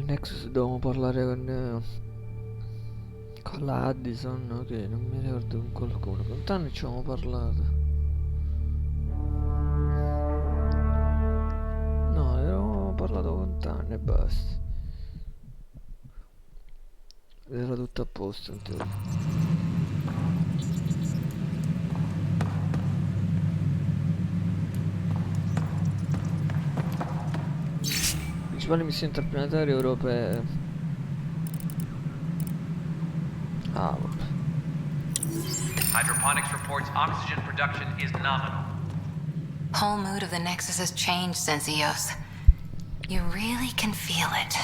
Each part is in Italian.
Nexus dobbiamo parlare con la Addison, ok, non mi ricordo con qualcuno. Con Tanne ci avevamo parlato. No, avevamo parlato con Tanne e basta. Era tutto a posto in teoria. Principali missioni interplanetarie europee. Ah, vabbè. Hydroponics reports oxygen production is nominal. Whole mood of the Nexus has changed since EOS. You really can feel it.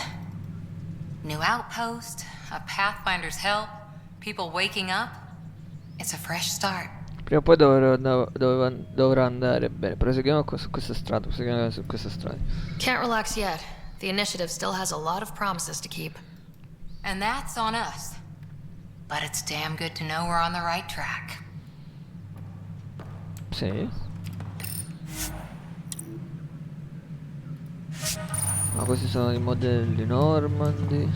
New outpost, a Pathfinder's help, people waking up. It's a fresh start. Prima o poi dovrà andare bene. Proseguiamo su questa strada. Proseguiamo su questa strada. Can't relax yet. The initiative still has a lot of promises to keep. And that's on us. But it's damn good to know we're on the right track. Sì. Ma questi sono i modelli Normandy.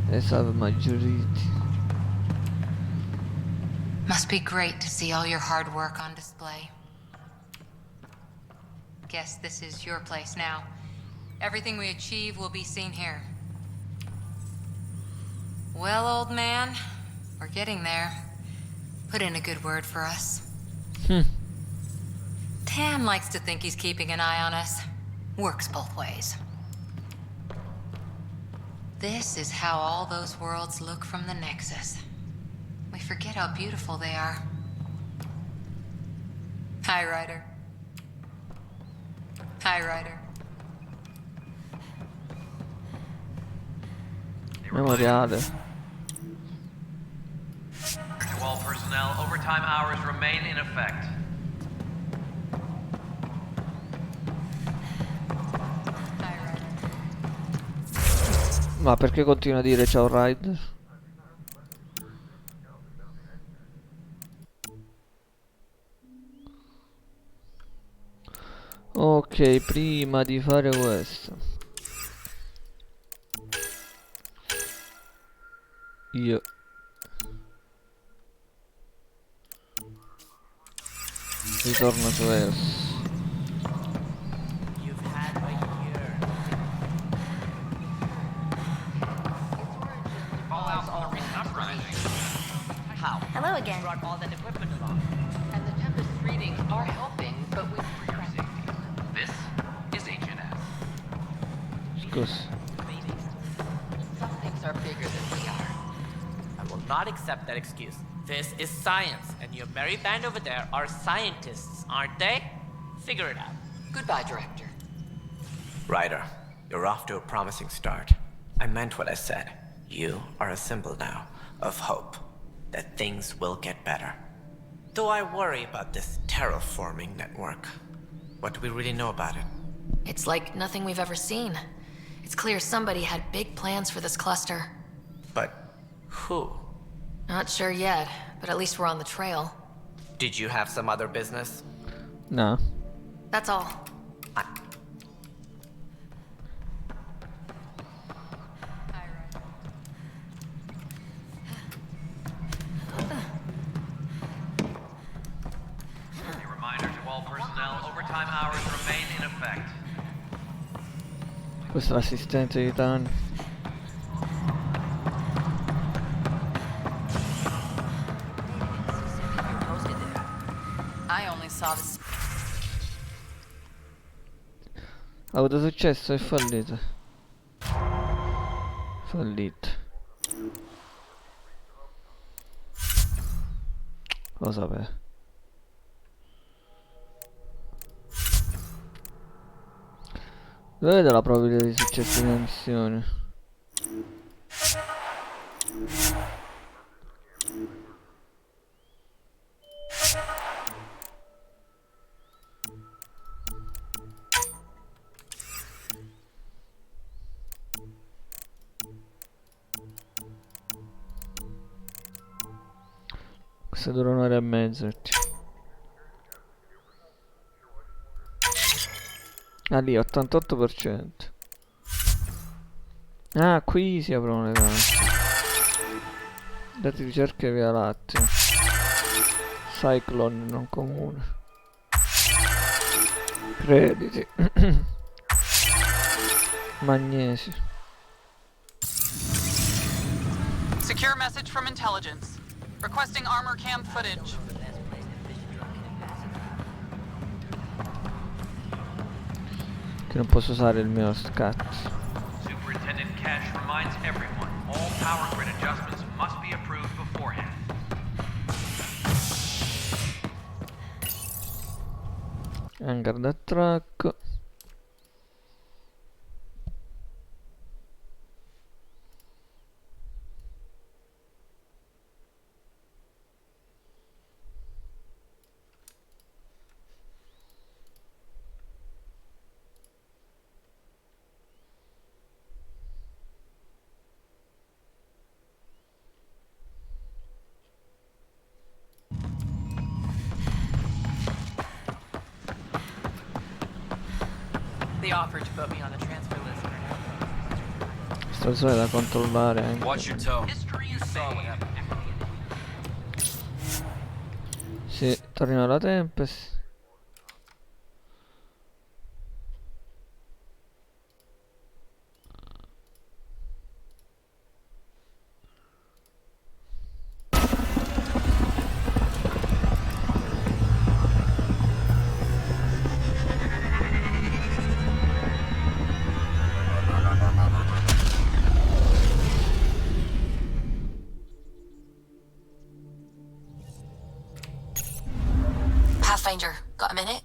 E salve maggioriti. Must be great to see all your hard work on display. Guess this is your place now. Everything we achieve will be seen here. Well, old man, we're getting there. Put in a good word for us. Tam likes to think he's keeping an eye on us. Works both ways. This is how all those worlds look from the Nexus. We forget how beautiful they are. Hi, Ryder. Hi, Ryder. Memoriale. To all personnel, overtime hours remain in effect. Hi, Ryder. Ma perché continua a dire ciao Ryder? Ok, prima di fare questo io ritorno su EOS. Hello again. Brought all that equipment along. And the Tempest readings are helping, but with safety. This is HNS. Scusa. Some things are bigger than we are. I will not accept that excuse. This is science, and your merry band over there are scientists, aren't they? Figure it out. Goodbye, Director. Ryder, you're off to a promising start. I meant what I said. You are a symbol now of hope. That things will get better. Though I worry about this terraforming network. What do we really know about it? It's like nothing we've ever seen. It's clear somebody had big plans for this cluster. But who? Not sure yet, but at least we're on the trail. Did you have some other business? No. That's all. Overtime hours remain in effect. Questo è l'assistente di Tan. I only saw this. Ha avuto successo e fallito. Fallito. Lo sapevo. Dove vedo la probabilità di successo di una missione? Questa dura un'ora e mezza. Ah lì, 88%. Ah, qui si aprono le case. Dati di ricerca e via Lattea. Cyclone non comune. Crediti. Magnesio. Secure message from intelligence. Requesting armor cam footage. Che non posso usare il mio scatto. Superintendent Cash reminds everyone all power grid adjustments must be approved beforehand. Hangar d'attracco. They offered to put me on the transfer list for now. Stazione da controllare anche. Watch your tone. History is made. Sì, torniamo alla Tempest. Pathfinder, got a minute?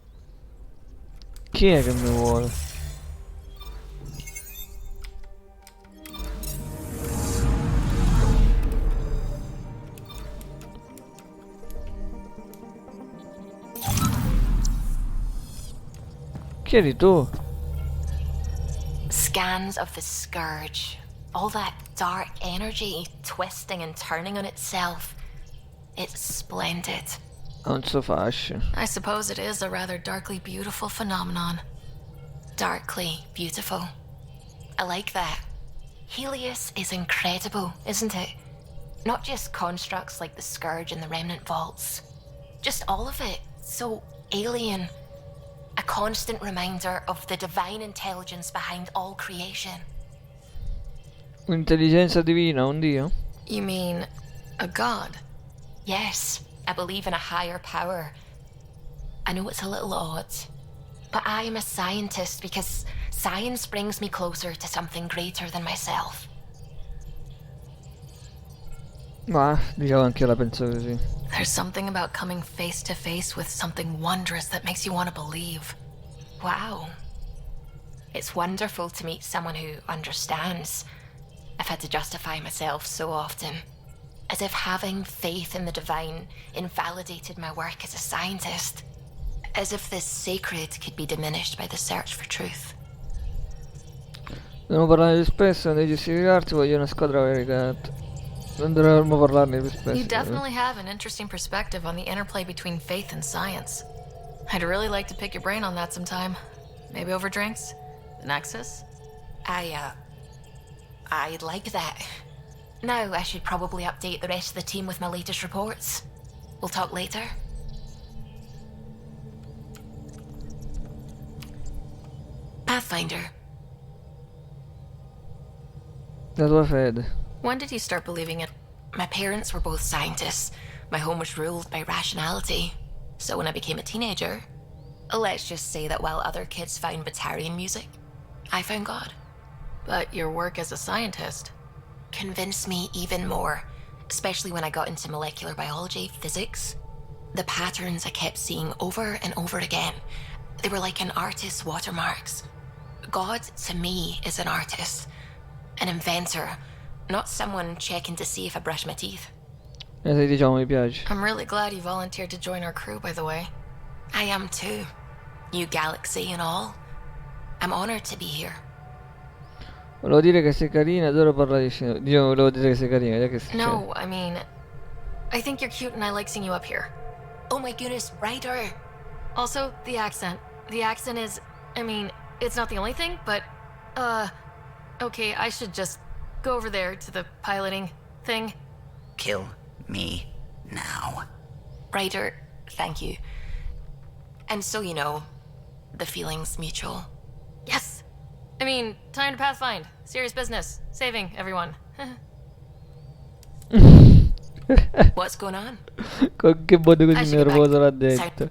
Chi è che mi vuole? Chi eri tu? Scans of the Scourge. All that dark energy twisting and turning on itself. It's splendid. Ha un suo fascio. I suppose it is a rather darkly beautiful phenomenon. Darkly beautiful. I like that. Helios is incredible, isn't it? Not just constructs like the Scourge and the Remnant Vaults. Just all of it. So alien. A constant reminder of the divine intelligence behind all creation. Un'intelligenza divina, un dio? You mean a god? Yes, I believe in a higher power. I know it's a little odd, but I am a scientist because science brings me closer to something greater than myself. Ma, diciamo anche io la penso così. There's something about coming face to face with something wondrous that makes you want to believe. Wow. It's wonderful to meet someone who understands. I've had to justify myself so often. As if having faith in the divine invalidated my work as a scientist. As if this sacred could be diminished by the search for truth. Dobbiamo parlarne più spesso, non devi giustificarti, voglio una squadra varicata. Non dovremmo parlarne più spesso. You definitely have an interesting perspective on the interplay between faith and science. I'd really like to pick your brain on that sometime. Maybe over drinks? The Nexus? I'd like that. Now I should probably update the rest of the team with my latest reports. We'll talk later. Pathfinder, La tua fede. when did you start believing it? My parents were both scientists. My home was ruled by rationality. So when I became a teenager, let's just say that while other kids found Batarian music, I found God. But your work as a scientist convinced me even more, especially when I got into molecular biology, physics. The patterns I kept seeing over and over again, they were like an artist's watermarks. God, to me, is an artist, an inventor, not someone checking to see if I brush my teeth. Se diciamo mi piace. I'm really glad you volunteered to join our crew, by the way. I am too. New galaxy and all. I'm honored to be here. Volevo dire che sei carina, adoro parlare di cinema. Diciamo, volevo dire che sei carina, che sei. No, I mean, I think you're cute and I like seeing you up here. Oh my goodness, Ryder! Also, the accent. The accent is, I mean, it's not the only thing, but, Okay, I should just go over there to the piloting thing. Kill me now. Ryder, thank you. And so you know, the feeling's mutual. Yes! I mean, time to pathfind. Serious business. Saving everyone. What's going on? Con che modo I così should get nervoso l'ha back. detto.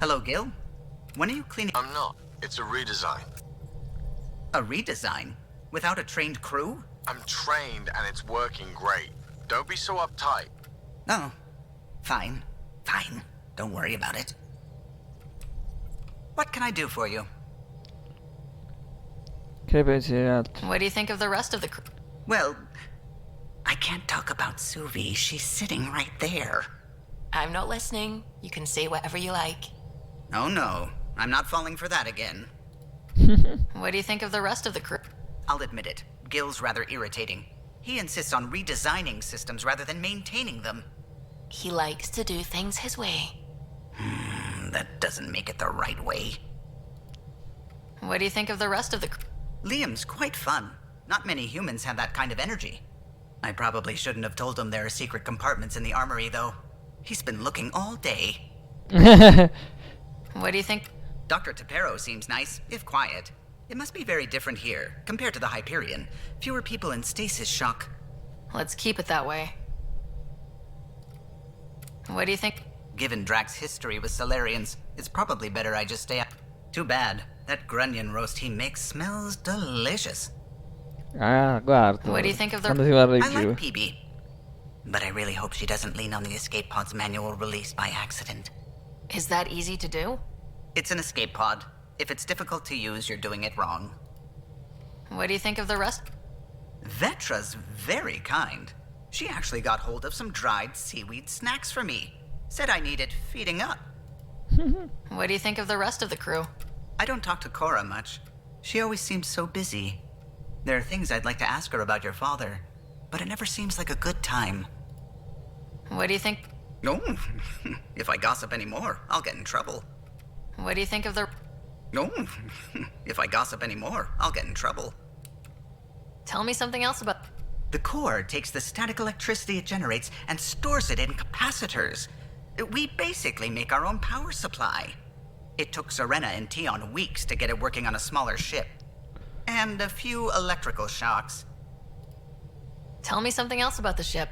Hello, Gil? When are you cleaning? I'm not. It's a redesign. A redesign? Without a trained crew? I'm trained and it's working great. Don't be so uptight. Oh, fine. Fine. Don't worry about it. What can I do for you? Che ne pensi di altro? What do you think of the rest of the crew? Well, I can't talk about Suvi. She's sitting right there. I'm not listening. You can say whatever you like. Oh no, I'm not falling for that again. What do you think of the rest of the crew? I'll admit it, Gil's rather irritating. He insists on redesigning systems rather than maintaining them. He likes to do things his way. That doesn't make it the right way. What do you think of the rest of the crew? Liam's quite fun. Not many humans have that kind of energy. I probably shouldn't have told him there are secret compartments in the armory, though. He's been looking all day. What do you think? Dr. Tapero seems nice, if quiet. It must be very different here, compared to the Hyperion. Fewer people in stasis shock. Let's keep it that way. What do you think? Given Drax's history with Solarians, it's probably better I just stay up. Too bad. That grunion roast he makes smells delicious. Ah, guarda. What do you think of the- Quando si parla di I like cibo. PB. But I really hope she doesn't lean on the escape pod's manual release by accident. Is that easy to do? It's an escape pod. If it's difficult to use, you're doing it wrong. What do you think of the rest? Vetra's very kind. She actually got hold of some dried seaweed snacks for me. Said I needed feeding up. What do you think of the rest of the crew? I don't talk to Cora much. She always seems so busy. There are things I'd like to ask her about your father, but it never seems like a good time. What do you think? No, if I gossip anymore, I'll get in trouble. What do you think of the... No, if I gossip anymore, I'll get in trouble. Tell me something else about... The core takes the static electricity it generates and stores it in capacitors. We basically make our own power supply. It took Serena and Tion weeks to get it working on a smaller ship. And a few electrical shocks. Tell me something else about the ship.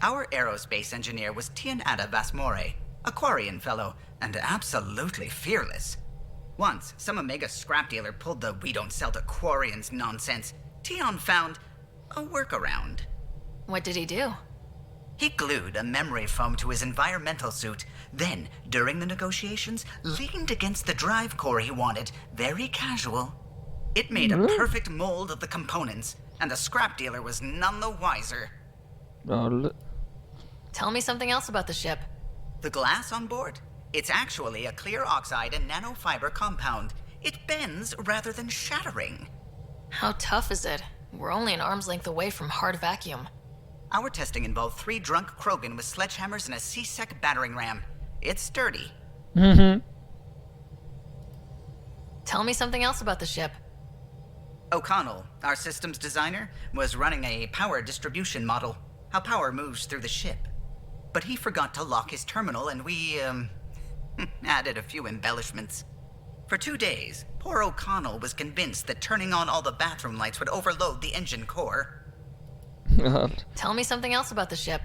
Our aerospace engineer was Tianada Vasmore, a Quarian fellow, and absolutely fearless. Once, some Omega scrap dealer pulled the "we don't sell to Quarians" nonsense. Tion found a workaround. What did he do? He glued a memory foam to his environmental suit, then, during the negotiations, leaned against the drive core he wanted, very casual. It made a perfect mold of the components, and the scrap dealer was none the wiser. Lol. Tell me something else about the ship. The glass on board? It's actually a clear oxide and nanofiber compound. It bends rather than shattering. How tough is it? We're only an arm's length away from hard vacuum. Our testing involved 3 drunk Krogan with sledgehammers and a C-Sec battering ram. It's sturdy. Tell me something else about the ship. O'Connell, our systems designer, was running a power distribution model, how power moves through the ship. But he forgot to lock his terminal and we, added a few embellishments. For 2 days, poor O'Connell was convinced that turning on all the bathroom lights would overload the engine core. Lol. Tell me something else about the ship.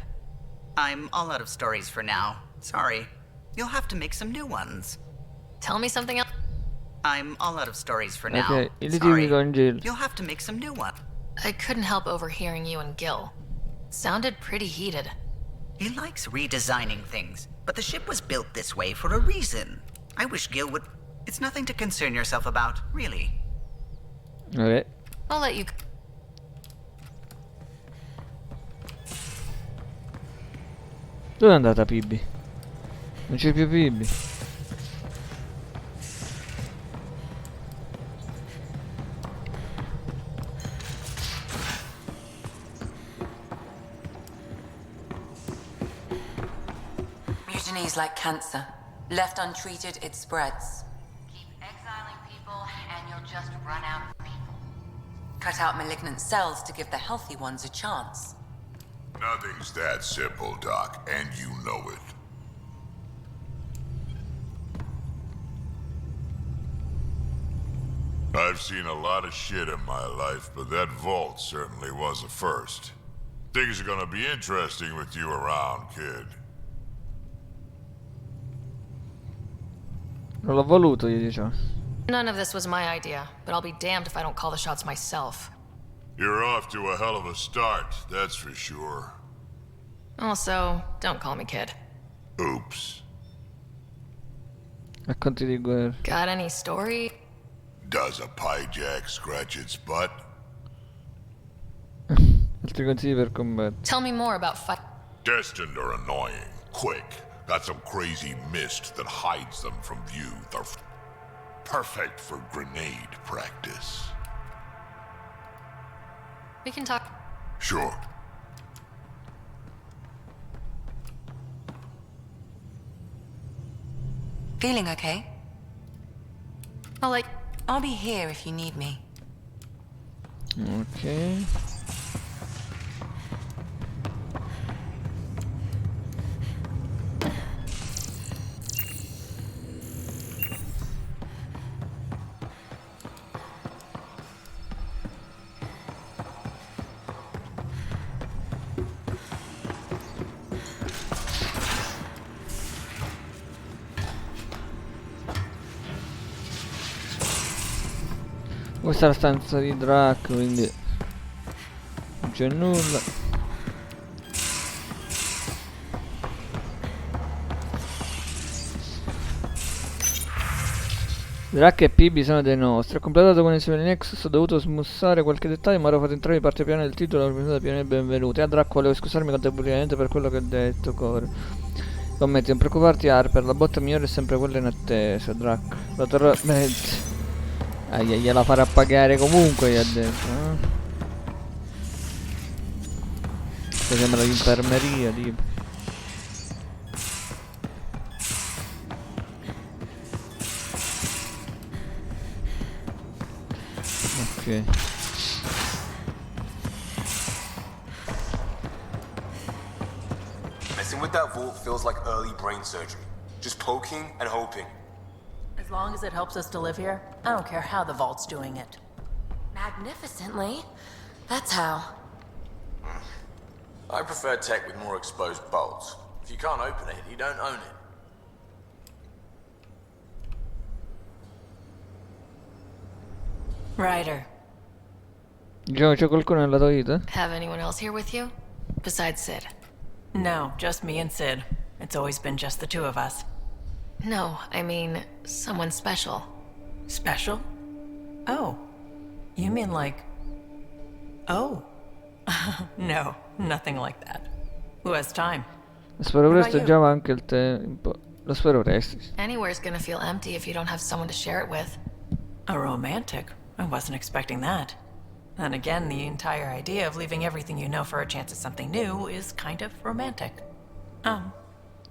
I'm all out of stories for now. Sorry. You'll have to make some new ones. Tell me something else. I'm all out of stories for now. Ok, i litighi Sorry. con Jill. You'll have to make some new ones. I couldn't help overhearing you and Gil. Sounded pretty heated. He likes redesigning things, but the ship was built this way for a reason. I wish Gil would... It's nothing to concern yourself about, really. Ok. I'll let you... Dove è andata Phoebe? Non c'è più Phoebe. Mutiny is like cancer. Left untreated, it spreads. Keep exiling people, and you'll just run out of people. Cut out malignant cells to give the healthy ones a chance. Nothing's that simple, Doc, and you know it. I've seen a lot of shit in my life, but that vault certainly was a first. Things are gonna be interesting with you around, kid. Non l'ho voluto, gli diciamo. None of this was my idea, but I'll be damned if I don't call the shots myself. You're off to a hell of a start, that's for sure. Also, don't call me kid. Oops. Racconti di guerra. Got any story? Does a pie jack scratch its butt? Altri consigli per combattere. Tell me more about fight. Destined are annoying. Quick. Got some crazy mist that hides them from view. They're perfect for grenade practice. We can talk. Sure. Feeling okay? I'll I'll be here if you need me. Ok. Questa è la stanza di Drac, quindi non c'è nulla. Drac e PB sono dei nostri. Ho completato con insieme di Nexus, ho dovuto smussare qualche dettaglio, ma ero fatto entrare in parte piena del titolo, la puntata piena di benvenuti. A Drac volevo scusarmi contemporaneamente per quello che ho detto, Core. Commetti, non preoccuparti Harper, la botta migliore è sempre quella in attesa, Drac. La terrò... gliela farà pagare comunque, gli ha detto, Questo sembra l'infermeria, tipo. Ok. Messing with that vault feels like early brain surgery. Just poking and hoping. As long as it helps us to live here, I don't care how the vault's doing it. Magnificently. That's how. I prefer tech with more exposed bolts. If you can't open it, you don't own it. Ryder. Diciamo c'è qualcuno nella tua vita? Have anyone else here with you? Besides Sid? No, just me and Sid. It's always been just the two of us. No, I mean, someone special. Special? Oh. You mean like... Oh. No, nothing like that. Who has time? Lo spero What presto, about già va anche il tempo. Lo spero presto. Anywhere's gonna feel empty if you don't have someone to share it with. A romantic? I wasn't expecting that. And again, the entire idea of leaving everything you know for a chance at something new is kind of romantic.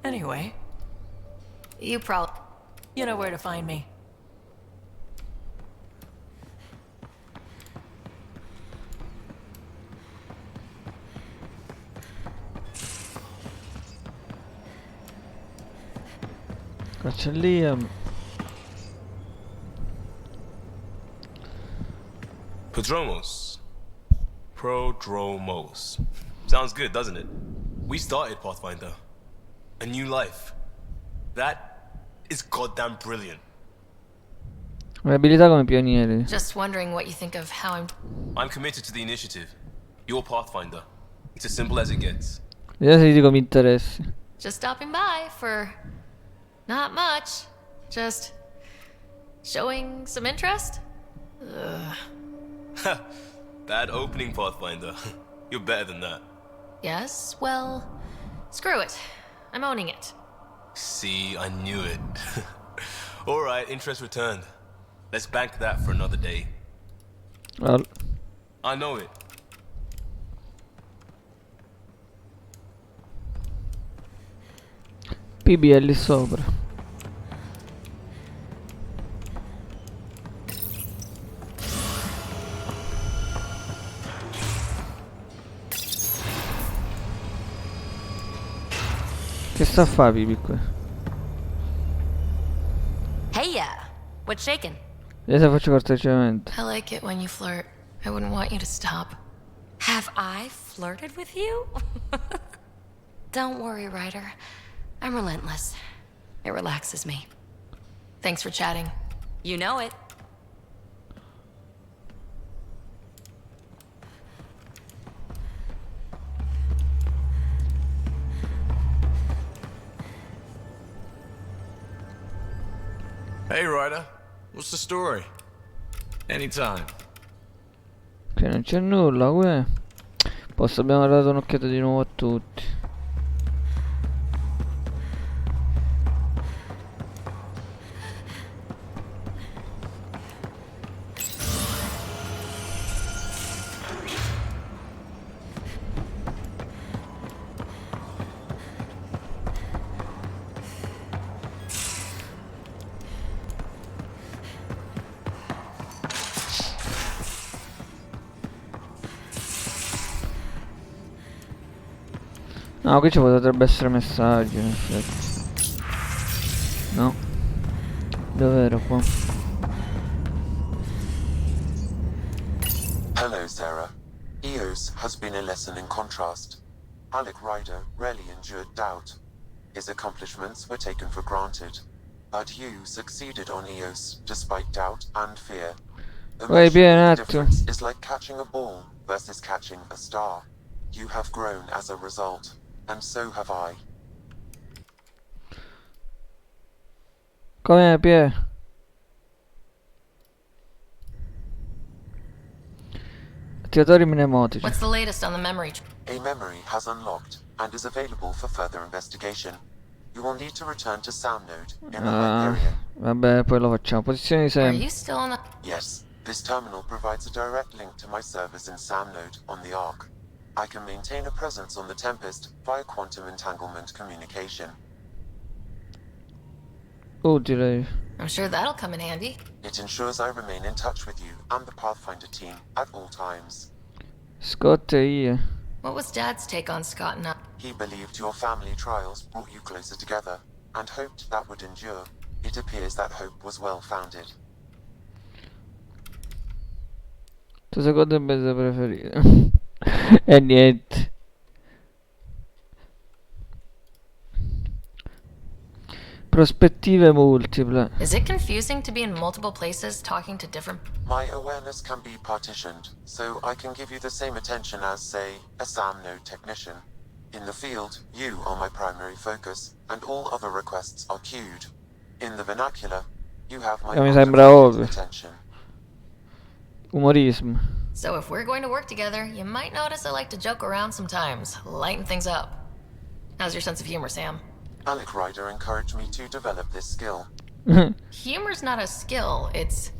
Anyway. You know where to find me. Cancelliamo. Prodromos. Sounds good, doesn't it? We started Pathfinder. A new life. That is goddamn brilliant. Abilità come pioniere. Just wondering what you think of how I'm committed to the initiative. You're Pathfinder. It's as simple as it gets. Vediamo se ti dico mi interessi. Just stopping by for... not much. Just... showing some interest? Bad opening, Pathfinder. You're better than that. Yes, well... screw it. I'm owning it. See, I knew it. Alright, interest returned. Let's bank that for another day. Well. I know it. PB è lì sopra. sta a fa pipì qui? Hey, yeah. What's shaking? Io se faccio corteggiamento. I like it when you flirt. I wouldn't want you to stop. Have I flirted with you? Don't worry, Ryder. I'm relentless. It relaxes me. Thanks for chatting. You know it. Hey, Ryder. What's the story? Anytime. Che non c'è nulla, uè. Posso, abbiamo dato un'occhiata di nuovo a tutti. No, qui ci potrebbe essere messaggi, in effetti. No. Dov'ero qua? Hello, Sarah. Eos has been a lesson in contrast. Alec Ryder rarely endured doubt. His accomplishments were taken for granted. But you succeeded on Eos, despite doubt and fear. Wait, be an The actor. difference is like catching a ball versus catching a star. You have grown as a result. And so have I. Com'è, Pie? Attivatori mnemotici. What's the latest on the memory? A memory has unlocked and is available for further investigation. You will need to return to Sound Node in the Hyperion. Vabbè, poi lo facciamo. Posizioni di Are sempre. you still on the... Yes, this terminal provides a direct link to my servers in Sound Node on the Ark. I can maintain a presence on the Tempest via quantum entanglement communication. Utile. I'm sure that'll come in handy. It ensures I remain in touch with you and the Pathfinder team at all times. Scott e io. What was Dad's take on Scott and I? He believed your family trials brought you closer together and hoped that would endure. It appears that hope was well founded. Tuo secondo mezzo preferito. E niente. Prospettive multiple. Is it confusing to be in multiple places talking to different... My awareness can be partitioned, so I can give you the same attention as, say, a SAM node technician. In the field, you are my primary focus, and all other requests are queued. In the vernacular, you have my Mi sembra ovvio. attention. Umorismo. So if we're going to work together, you might notice I like to joke around sometimes, lighten things up. How's your sense of humor, Sam? Alec Ryder encouraged me to develop this skill. Humor's not a skill, it's...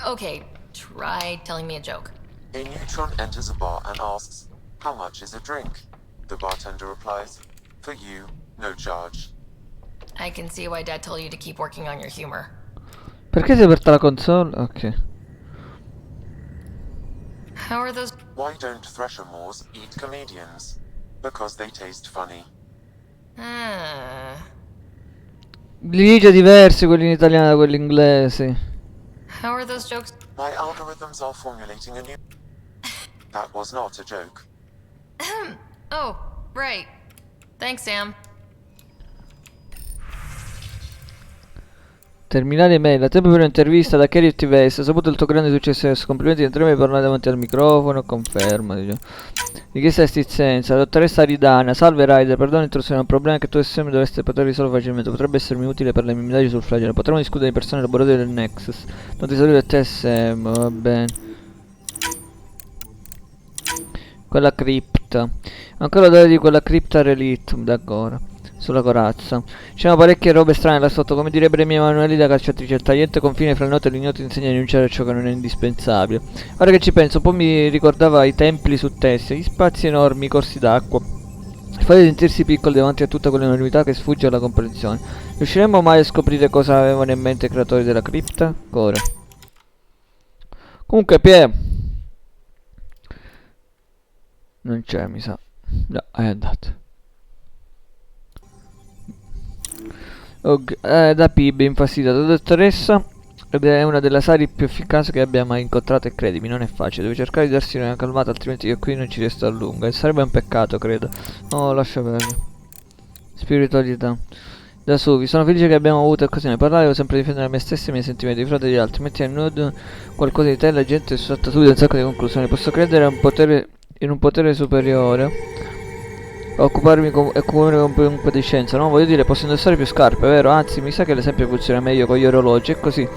Okay, try telling me a joke. A neutron enters a bar and asks, "How much is a drink?" The bartender replies, "For you, no charge." I can see why Dad told you to keep working on your humor. Perché si è aperta la console? Ok. How are those... Why don't Thresher Moors eat comedians? Because they taste funny. Li dice diversi quelli in italiano da quelli inglesi. How are those jokes? My algorithms are formulating a new... That was not a joke. Oh, right. Thanks, Sam. Terminale email, a tempo per un'intervista da Kerry TVS, ho saputo il tuo grande successo adesso, complimenti, entriamo a parlare davanti al microfono, conferma, diciamo. Richiesta di assistenza, la dottoressa Aridana, salve Ryder, perdono l'intrusione, è un problema che tu SM dovreste poter risolvere facilmente, potrebbe essermi utile per le mie indagini sul flagello, potremmo discutere di persone laboratori del Nexus, non ti saluto a te SM, va bene. Quella cripta, ancora odore di quella cripta relict, d'accordo. Sulla corazza. Ci sono parecchie robe strane là sotto, come direbbero i miei manuali da cacciatrice. Il tagliente confine fra il noto e l'ignoto insegna a rinunciare a ciò che non è indispensabile. Ora che ci penso, un po' mi ricordava i templi su Tessia, gli spazi enormi, i corsi d'acqua. Il fatto di sentirsi piccoli davanti a tutta quell'enormità che sfugge alla comprensione. Riusciremo mai a scoprire cosa avevano in mente i creatori della cripta? Ora. Comunque, Pier. Non c'è, mi sa. No, è andato. Da PIB, infastidita, dottoressa, ed è una delle sari più efficaci che abbia mai incontrato e credimi, non è facile, devi cercare di darsi una calmata, altrimenti io qui non ci resto a lungo, e sarebbe un peccato, credo. Oh, lascia perdere. Spiritualità. Da su, vi sono felice che abbiamo avuto occasione di parlare, devo sempre difendere me stesso e i miei sentimenti di fronte agli altri, metti a nudo qualcosa di te e la gente salta subito un sacco di conclusioni, posso credere in un potere superiore. Occuparmi con un po' di scienza, no? Voglio dire, posso indossare più scarpe, vero? Anzi, mi sa che l'esempio funziona meglio con gli orologi, e così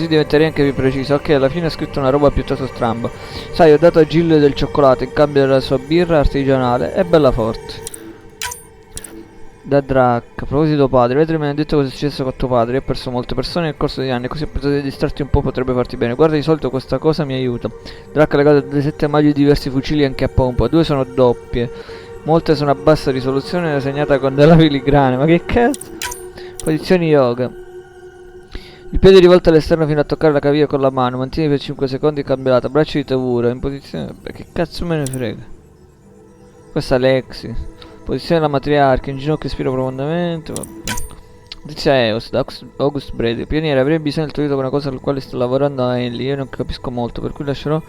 diventerei anche più preciso. Ok, alla fine ho scritto una roba piuttosto stramba. Sai, ho dato a Jill del cioccolato in cambio della sua birra artigianale, è bella forte. Da Drac, a proposito padre, vedrai mi hanno detto cosa è successo con tuo padre, io ho perso molte persone nel corso degli anni, così ho pensato di distrarti un po', potrebbe farti bene. Guarda, di solito questa cosa mi aiuta. Drac ha legato dei 7 maglie di diversi fucili anche a pompa, 2 sono doppie. Molte sono a bassa risoluzione, segnata con della filigrana. Ma che cazzo? Posizioni yoga. Il piede rivolto all'esterno fino a toccare la caviglia con la mano. Mantieni per 5 secondi cambiata. Braccio di tavura. In posizione... Beh, che cazzo me ne frega. Questa è Lexi. Posizione della matriarca. In ginocchio ispiro profondamente. Vabbè. Notizia Eos da August Brady. Pioniere, avrei bisogno del tuo aiuto con una cosa al quale sto lavorando a Ellie. Io non capisco molto, per cui lascerò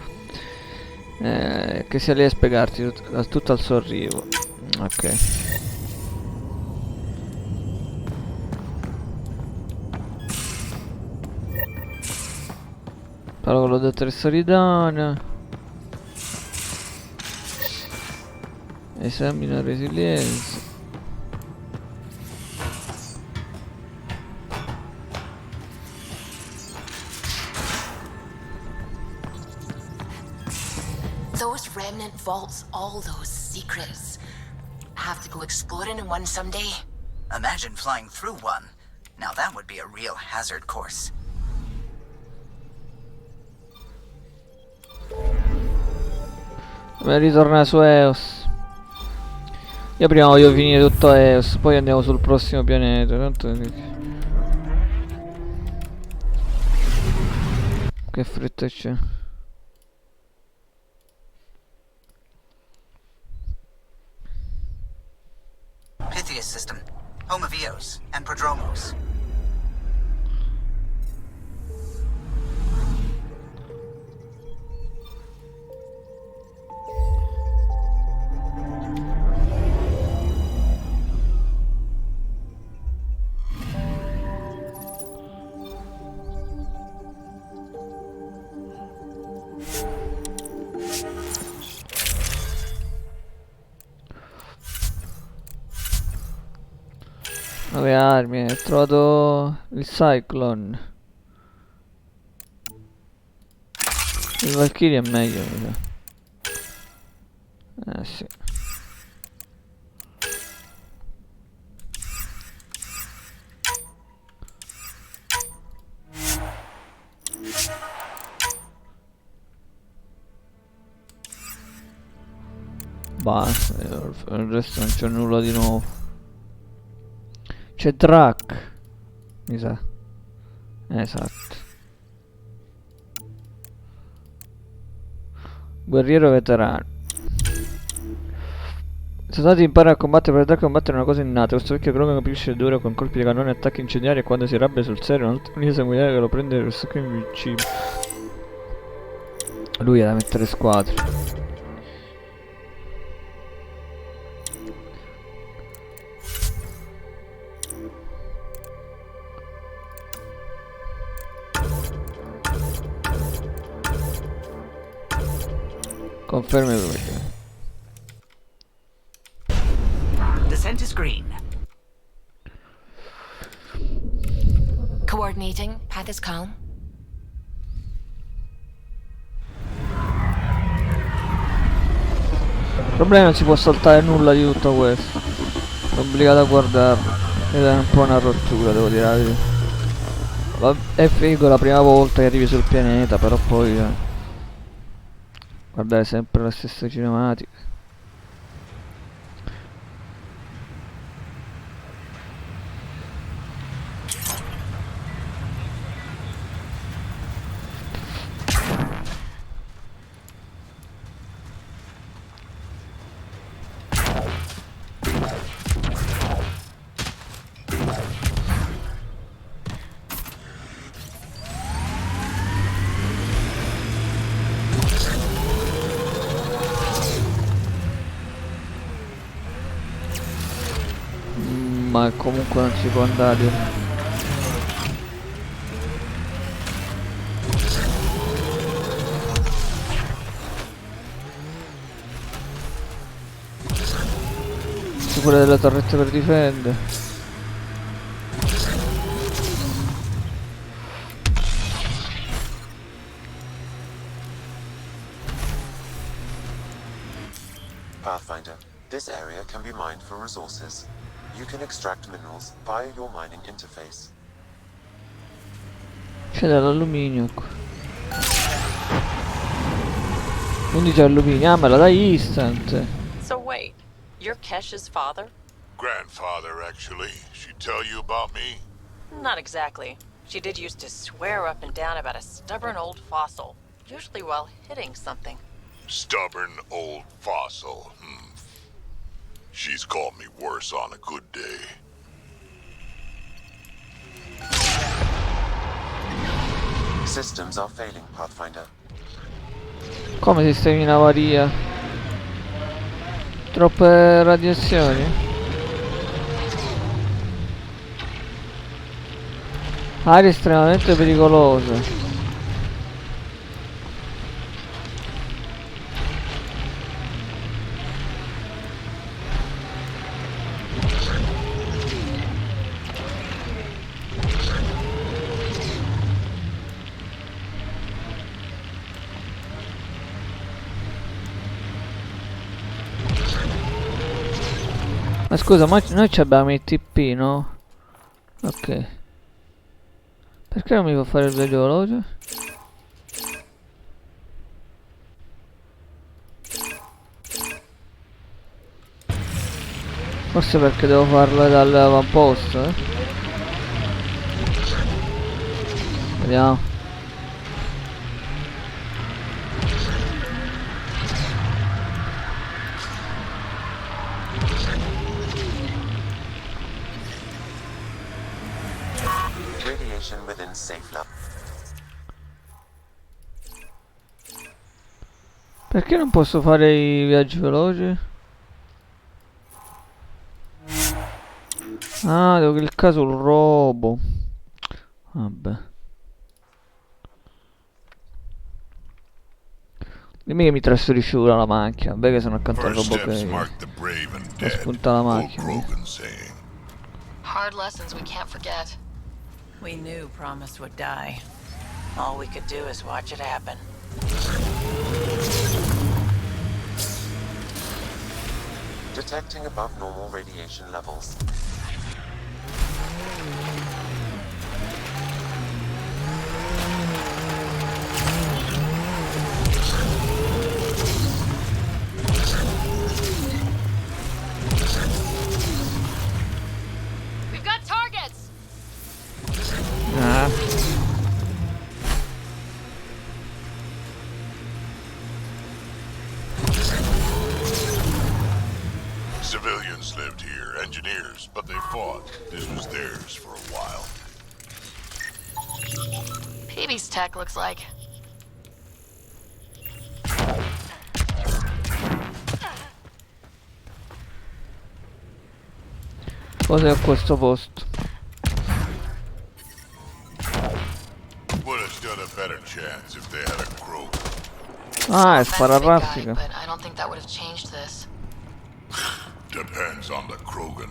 che sia lei a spiegarti tutto al suo arrivo. Ok. Parlo con la dottoressa Ridana. Esamina resilienza. Those remnant vaults, all those secrets. Have to go exploring in one someday. Imagine flying through one. Now that would be a real hazard course. Beh, ritorna su Eos. Io prima voglio finire tutto Eos, poi andiamo sul prossimo pianeta. Tanto... Che fretta c'è. Pythias system, home of Eos and Prodromos. Nuove armi, ho trovato il Cyclone. Il Valkyrie è meglio, mi sa. Sì. Basta, il resto non c'è nulla di nuovo. C'è Drac, mi sa. Esatto. Guerriero veterano. I soldati imparano a combattere, per Drac combattere è una cosa innata. Questo vecchio crono capisce duro con colpi di cannone e attacchi incendiari, e quando si arrabbia sul serio un altro sanguinario che lo prende per sacco invincibile. Lui è da mettere squadre. Confermi perché. Descent is green. Coordinating. Path is calm. Il problema è che non si può saltare nulla di tutto questo. Sono obbligato a guardarlo. Ed è un po' una rottura, devo dire la verità. È figo la prima volta che arrivi sul pianeta, però poi guardare sempre la stessa cinematica. ma comunque non si può andare. Pure delle torrette per difendere. Pathfinder, this area can be mined for resources. You can extract minerals via your mining interface. C'è dell'alluminio qua. 11 alluminio, ah me la dai instant. So wait, you're Kesh's father? Grandfather, actually. She tell you about me? Not exactly. She did used to swear up and down about a stubborn old fossil, usually while hitting something. Stubborn old fossil. She's called me worse on a good day. Systems are failing, Pathfinder. Come sistemi in avaria? Troppe radiazioni? Aria estremamente pericolosa. Ma scusa, ma noi abbiamo i TP, no? Ok. Perché non mi fa fare il viaggio veloce? Forse perché devo farlo dall'avamposto, eh? Vediamo. Radiation within safe level. Perché non posso fare i viaggi veloci? Ah, devo cliccare sul robo. Vabbè. Dimmi che mi trasferisci pure la macchina. Vabbè che sono accanto al robot che spunta la macchina. Hard lessons we can't forget. We knew Promise would die. All we could do is watch it happen. Detecting above normal radiation levels. We've got targets! Ah. Civilians lived here, engineers, but they fought. This was theirs for a while. Peebee's tech looks like. Cos'è a questo posto? Would have stood a better chance if they had a crow. Ah, è spararraffica. But I don't think that would have changed this. Depends on the Krogan.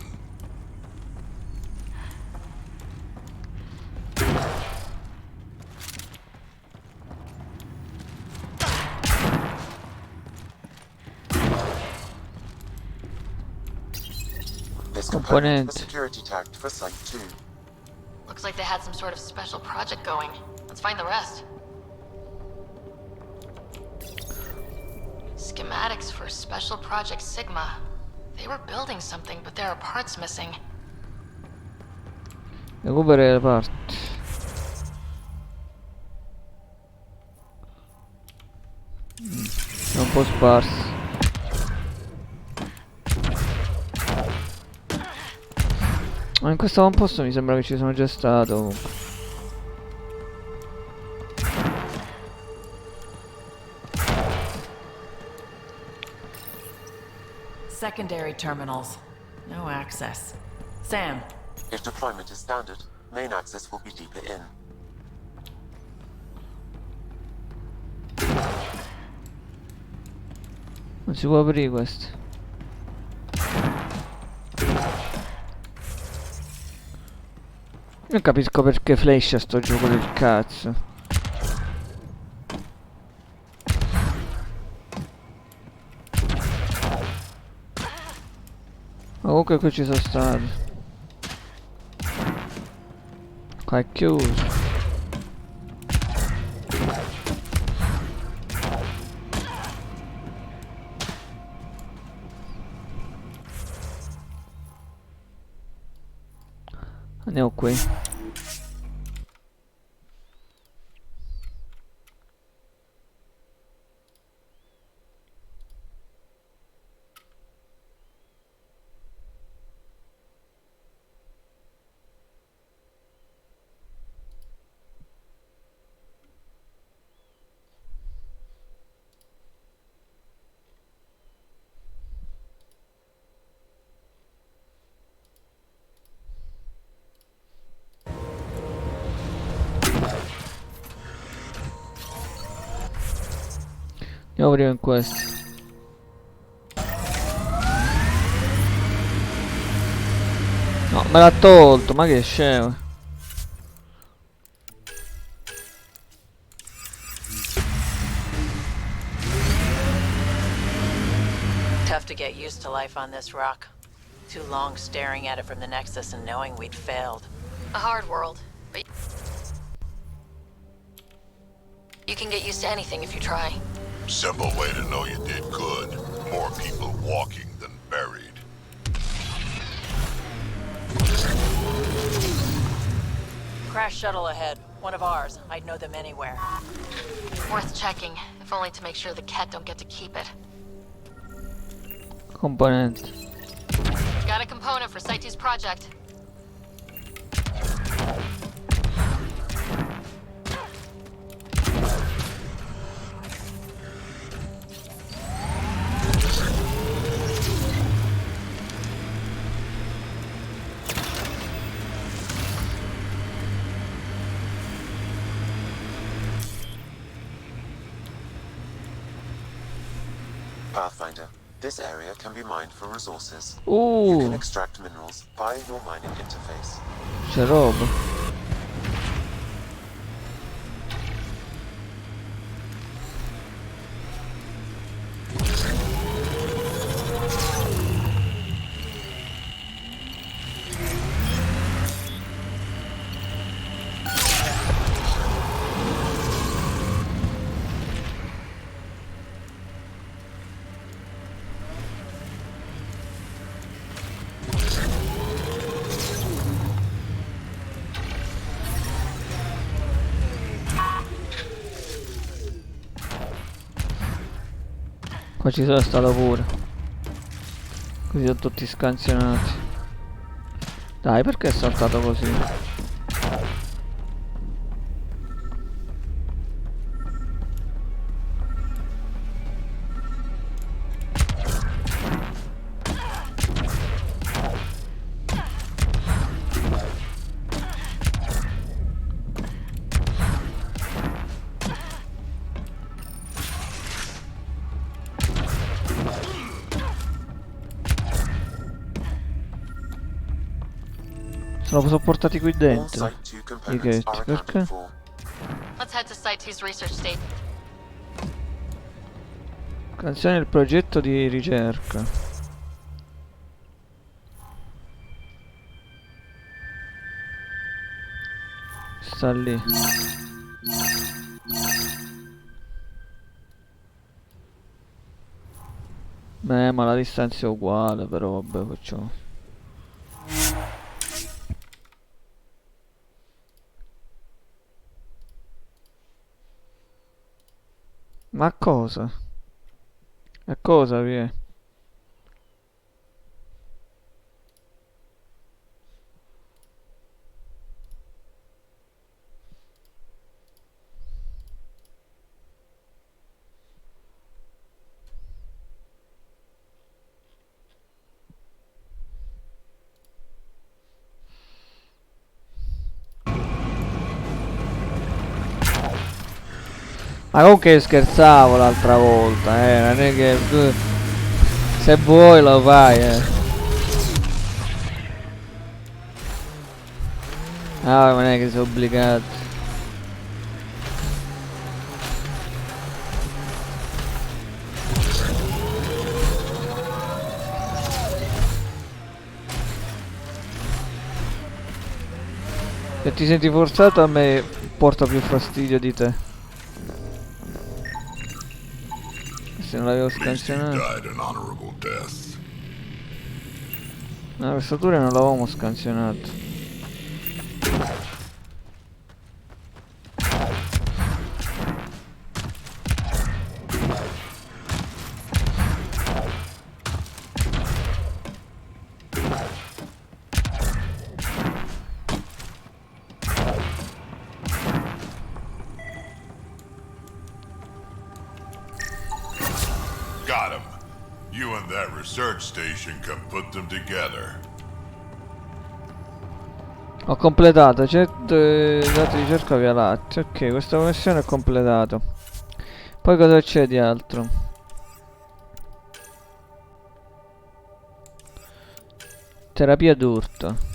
This Component. component was security tagged for Site 2. Looks like they had some sort of special project going. Let's find the rest. Schematics for Special Project Sigma. They were building something, but there are parts missing. Recupera le parti. È un po' sparso. Ma in questo avamposto mi sembra che ci sono già stato comunque. Secondary terminals. No access. Sam. If deployment is standard, main access will be deeper in. Non si può aprire questo. Non capisco perché flash a sto gioco del cazzo. Ma comunque qui ci sono stati. Qua è chiuso. Andiamo qui. Andiamo prima in questo. No, me l'ha tolto, ma che scemo. Tough to get used to life on this rock. Too long staring at it from the Nexus and knowing we'd failed. A hard world, but you can get used to anything if you try. Simple way to know you did good. More people walking than buried. Crash shuttle ahead. One of ours. I'd know them anywhere. Worth checking, if only to make sure the Ket don't get to keep it. Componente. Got a component for Site 2's project. Pathfinder, this area can be mined for resources. You Ooh. can extract minerals via your mining interface. C'è roba. Qua ci sono stato pure. Così sono tutti scansionati. Dai, perché è saltato così? Sono sopportati qui All dentro. Site 2 I components ghetti, are perché? accounted for. Let's head to Site 2's research state. Canzone del progetto di ricerca. Sta lì. Ma la distanza è uguale, però vabbè, facciamo. Ma cosa? A cosa vi è? Ma comunque scherzavo l'altra volta, non è che se vuoi lo fai, Ah, non è che sei obbligato. Se ti senti forzato a me porta più fastidio di te. Se non l'avevo scansionato. No, questo tour non l'avevamo scansionato. Got him. You and that research station can put them together. Ho completato 100 dati di ricerca via latte. Ok, questa missione è completata. Poi cosa c'è di altro? Terapia d'urto.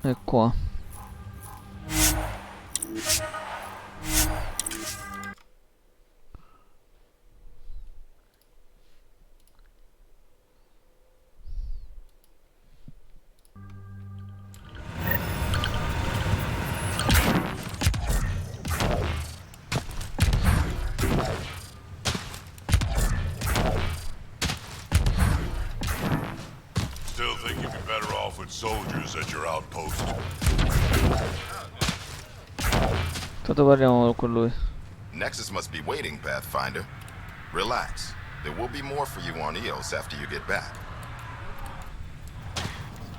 E qua. Still think you'd be better off with soldiers at your outpost. Tanto parliamo con lui. Nexus must be waiting, Pathfinder. Relax. There will be more for you on Eos after you get back.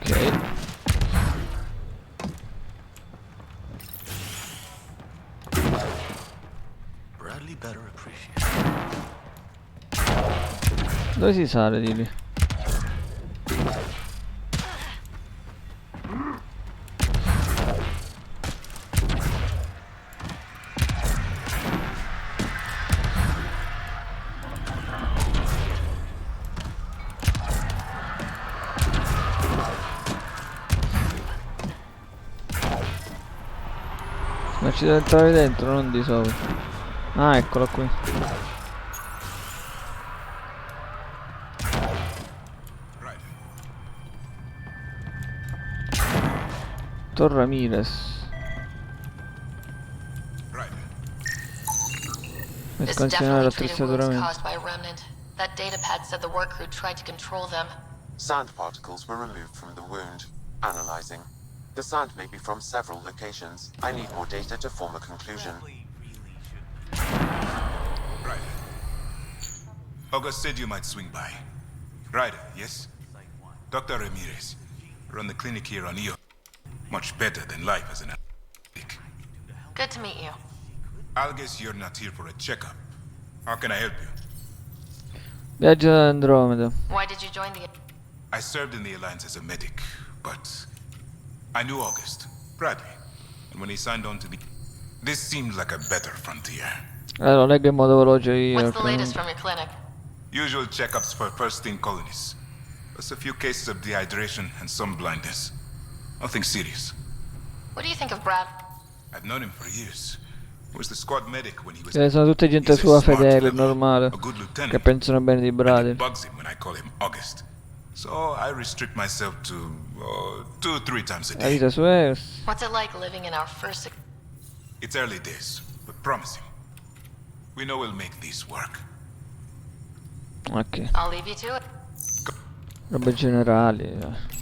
Ok. Bradley better appreciate. Dove si sale di lì? Ma ci deve entrare dentro, non di sopra. Ah, eccolo qui. Tor Ramirez. E This scansionare definitely treated wounds l'attrezzatura. caused by a remnant. That datapad said the work crew tried to control them. Sand particles were removed from the wound. Analyzing. The sand may be from several locations. I need more data to form a conclusion. August said you might swing by. Ryder, yes? Dr. Ramirez. Run the clinic here on Io. Much better than life as an addict. Good to meet you. I'll guess you're not here for a checkup. How can I help you? Viaggio da Andromeda. Why did you join the... I served in the Alliance as a medic, but I knew August, Bradley, and when he signed on to the... This seemed like a better frontier. Allora, leggo in modo veloce io. What's the latest from your clinic? Usual checkups for first-in colonies. Plus a few cases of dehydration and some blindness. Nothing serious. What do you think of Brad? I've known him for years. He was the squad medic when he was... Sono tutte gente sua fedele, normale. Che pensano bene di Brady. It bugs him when I call him August. So I restrict myself to 2-3 times a La day. vita sua è... What's it like living in our first... It's early days, but promising. We know we'll make this work. Ok. I'll leave you to it. Robe generali.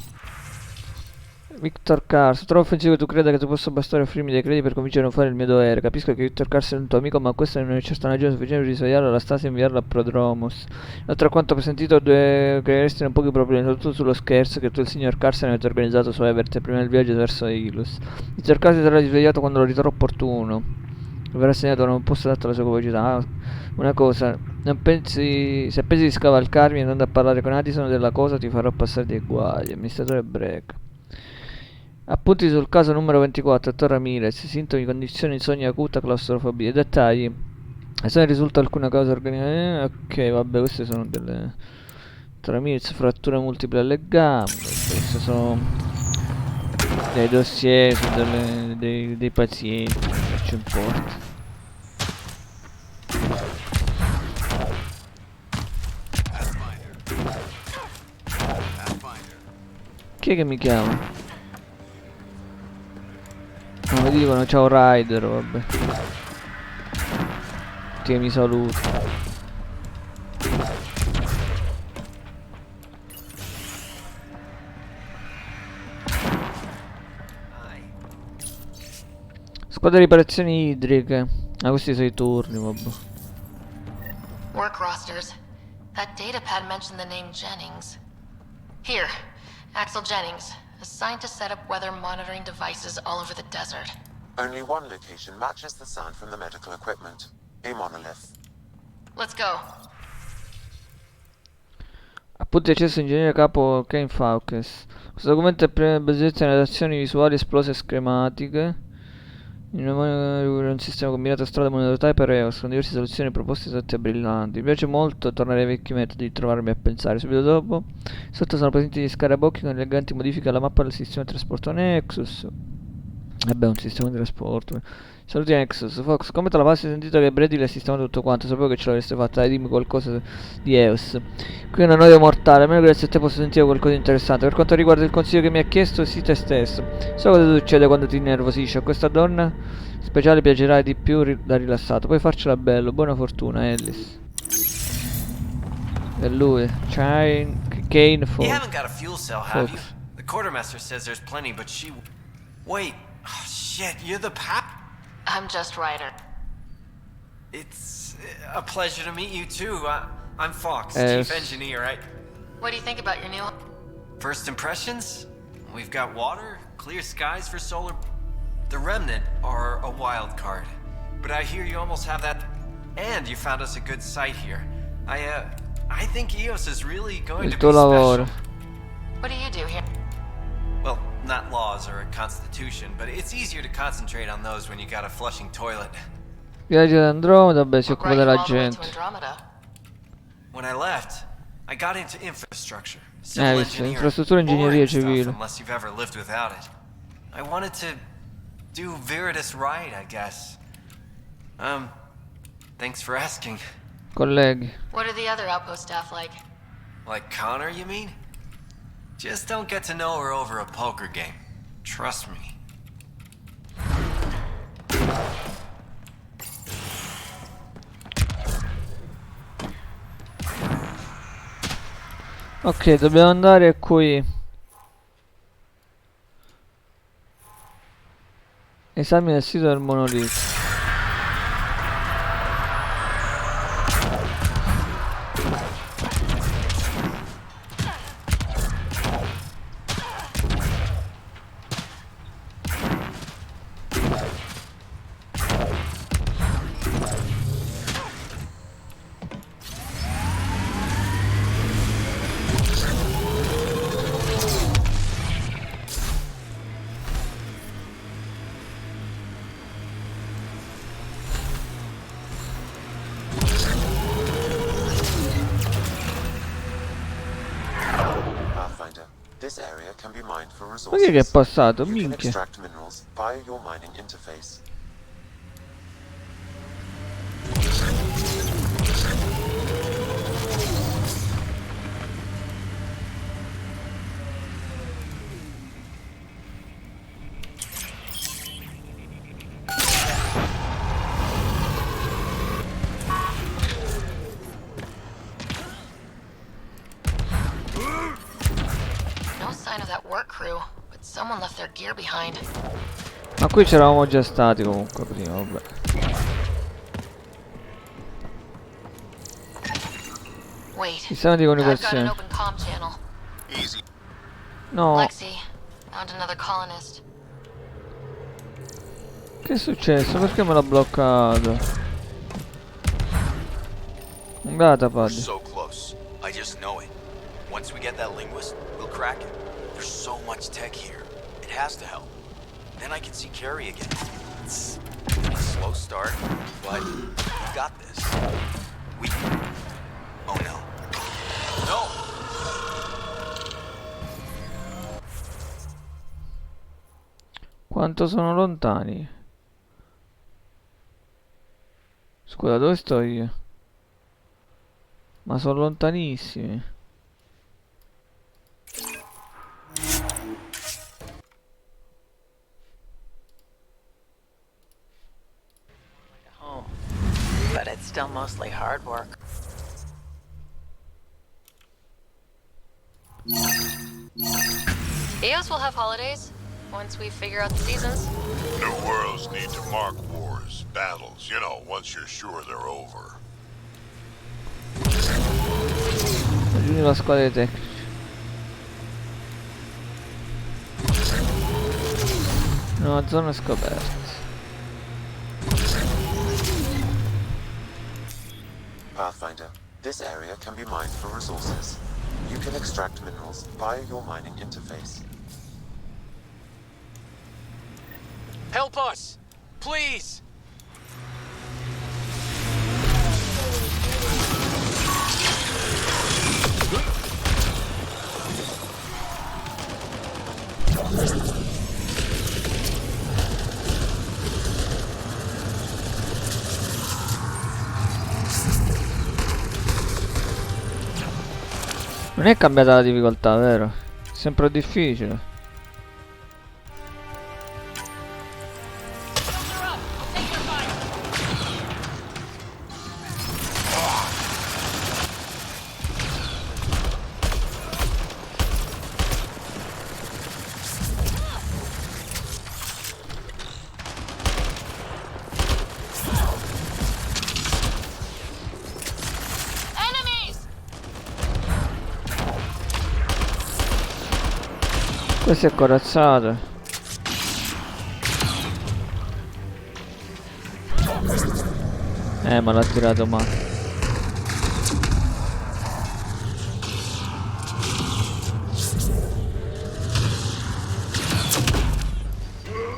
Victor Cars, trovo offensivo che tu creda che tu possa bastare offrirmi dei crediti per cominciare a fare il mio dovere. Capisco che Victor Cars è un tuo amico, ma questa non è certo una ragione sufficiente per risvegliarlo alla stasi e inviarlo a Prodromos. Oltre a quanto ho sentito, creeresti un pochi problemi, soprattutto sullo scherzo che tu e il signor Carson avete organizzato su Evert prima del viaggio verso Ilus. Victor Cars sarà risvegliato quando lo riterrò opportuno. Verrà assegnato a un posto adatto alla sua capacità. Ah, una cosa, non pensi, se pensi di scavalcarmi andando a parlare con Addison della cosa ti farò passare dei guai. Amministratore break. Appunti sul caso numero 24, dottor Ramirez, sintomi, condizioni, insonnia acuta, claustrofobia. Dettagli. Se ne risulta alcuna causa organica. Ok, vabbè, queste sono delle. Dottor Ramirez, fratture multiple alle gambe. Queste sono dei dossier su dei pazienti. Non ci importa. Chi è che mi chiama? No, mi dicono ciao Rider, vabbè. Che mi saluta. Squadra di riparazioni idriche. Ah, questi sono i turni, vabbè. Work rosters. That datapad mentioned the name Jennings. Here, Axel Jennings, assigned to set up weather monitoring devices all over the desert. Only one location matches the sound from the medical equipment. A monolith. Let's go. Appunto accesso ingegnere capo Kane Fawkes. Questo documento è basato nelle azioni visuali esplose e schematiche. In un sistema combinato strada monetaria per EOS con diverse soluzioni proposte esatte e brillanti. Mi piace molto tornare ai vecchi metodi di trovarmi a pensare. Subito dopo, sotto sono presenti gli scarabocchi con eleganti modifiche alla mappa del sistema di trasporto Nexus. Vabbè, un sistema di trasporto. Saluti Nexus. Fox, come te la passi? Hai sentito che Brady l'ha sistemato tutto quanto? Sapevo che ce l'avreste fatta. Dai, dimmi qualcosa di EOS. Qui è una noia mortale. Almeno grazie a te posso sentire qualcosa di interessante. Per quanto riguarda il consiglio che mi ha chiesto, sii te stesso. So cosa succede quando ti innervosisci. A questa donna speciale piacerà di più da rilassato. Puoi farcela bello. Buona fortuna, Ellis. E lui. Kane Fox. You haven't got a fuel cell, have you? The quartermaster says there's plenty, but she... Wait. Oh, shit, you're the I'm just Ryder. It's a pleasure to meet you too. I'm Fox, Yes. chief engineer, right? What do you think about your new... First impressions? We've got water, clear skies for solar... The Remnant are a wild card. But I hear you almost have that... And you found us a good site here. I think EOS is really going to be special. What do you do here? Well, not laws or a constitution, but it's easier to concentrate on those when you got a flushing toilet. Viaggio ad Andromeda, beh, si occupa della All the way to gente. Andromeda. When I left, I got into infrastructure. Civil Visto, engineering. infrastruttura e ingegneria Boring stuff, civile. unless you've ever lived without it. I wanted to do Veritas right, I guess. Thanks for asking. Colleghi. What are the other outpost staff like? Like Connor, you mean? Just don't get to know her over a poker game. Trust me. Ok, dobbiamo andare qui. Esamina il sito del monolito. This area can be mined for Ma resources. chi è che è passato? You can Minchia. extract minerals via your mining interface. No sign of that work crew, but someone left their gear behind. Ma qui c'eravamo già stati comunque prima, vabbè. Wait, Sistema di I've got an comunicazione. open comm channel. Easy. No. Lexi, found another colonist. Che è successo? Perché me l'ha bloccato? Un datapad. So close. I just know it. Once we get that linguist, we'll crack it. There's so much tech here. It has to help. Then I can see Carrie again. It's a slow start, but we got this. We... Oh no. No! Quanto sono lontani? Scusa, dove sto io? Ma sono lontanissimi. Home. But it's still mostly hard work. EOS will have holidays once we figure out the seasons. New worlds need to mark wars, battles, you know, once you're sure they're over. Raggiungi la squadra dei tecnici. No, zona scoperta. Pathfinder, this area can be mined for resources. You can extract minerals via your mining interface. Help us! Please! Non è cambiata la difficoltà, vero? Sempre difficile. Questo è corazzato. Ma l'ha tirato male.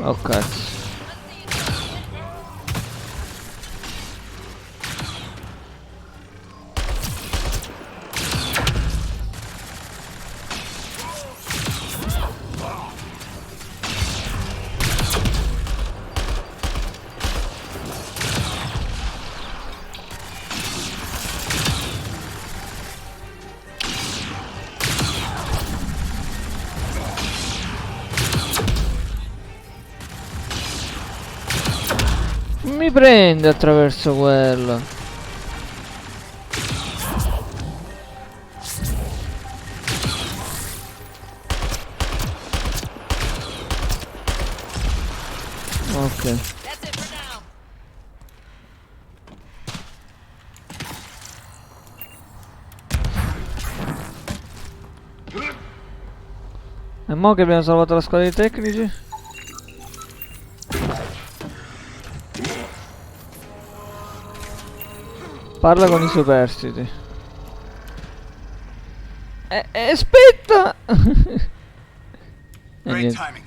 Oh cazzo. Mi prende attraverso quello. Ok. E mo che abbiamo salvato la squadra di tecnici? Parla con i superstiti. Aspetta! Great timing.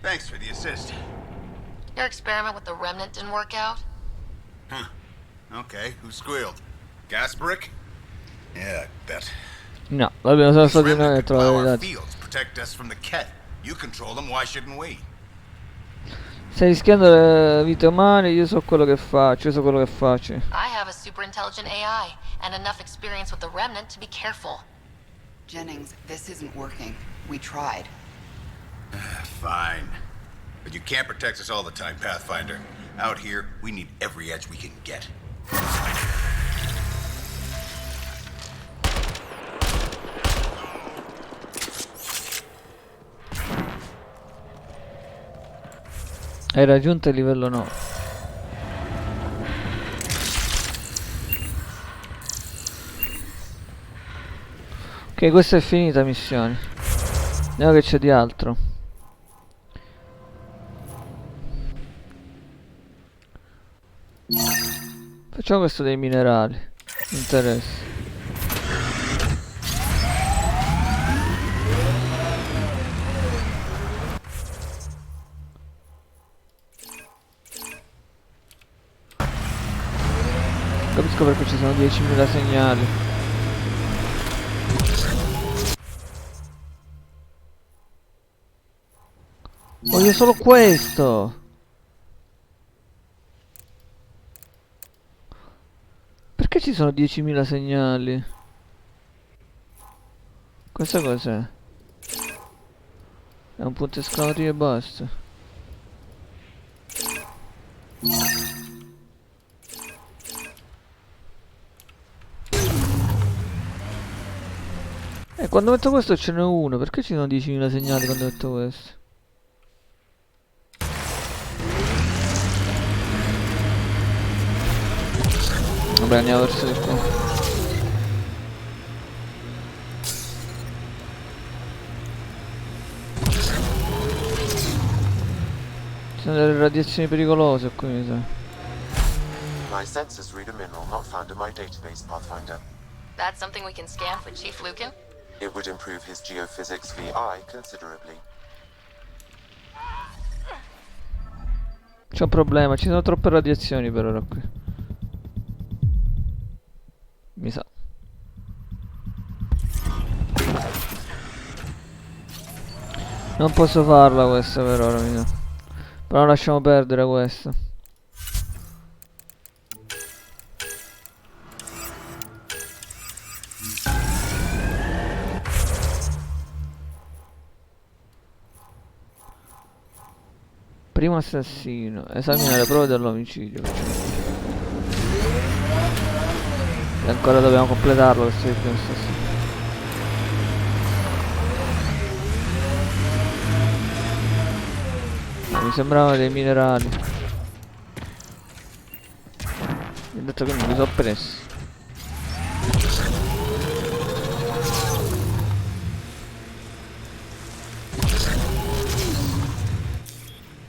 Thanks for the assist. Your experiment with the remnant didn't work out? Huh. Okay, who squealed? Gasbrick? Yeah, I bet. No, l'abbiamo solo These stati noi a remnant could trovare plow i our dati. fields, protect us from the Ket. You control them, why shouldn't we? Stai rischiando le vite umane, io so quello che faccio, io so quello che faccio. I have a super intelligent AI and enough experience with the remnant to be careful. Jennings, this isn't working. We tried. Fine. But you can't protect us all the time, Pathfinder. Out here, we need every edge we can get. Hai raggiunto il livello 9. Ok, questa è finita missione. Vediamo che c'è di altro. Facciamo questo dei minerali. Mi interessa. Capisco perché ci sono 10.000 segnali. Voglio solo questo. Perché ci sono 10.000 segnali? Questo cos'è? È un punto esclamativo e basta. Quando metto questo ce n'è uno. Perché ci sono 10.000 segnali quando metto questo? Vabbè, andiamo verso di qua. Ci sono delle radiazioni pericolose qui, mi sa. My sensors read a mineral not found in my database, Pathfinder. That's something we can scan for Chief Lucan? It would improve his geophysics VI considerably. C'è un problema, ci sono troppe radiazioni per ora qui. Mi sa. Non posso farla questa per ora, mi sa. Però lasciamo perdere questa. Primo assassino. Esamina le prove dell'omicidio. E ancora dobbiamo completarlo questo è il primo assassino. Mi sembravano dei minerali. Mi ha detto che non mi sono preso.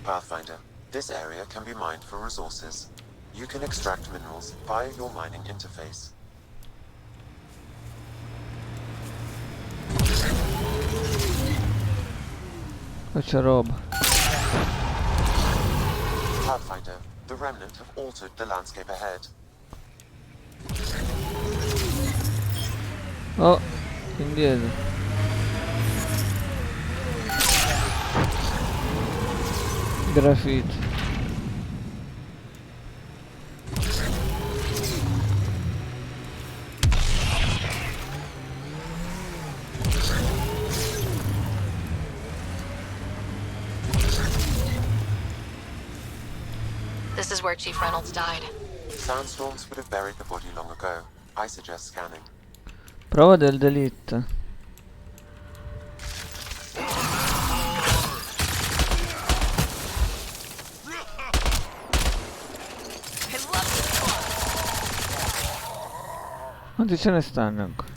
Pathfinder, this area can be mined for resources. You can extract minerals via your mining interface. Qua c'è roba. Pathfinder, the Remnant have altered the landscape ahead. Oh, indietro. Graffiti. This is where Chief Reynolds died. Sandstorms would have buried the body long ago. I suggest scanning. Prova del delitto. Quanti ce ne stanno ancora?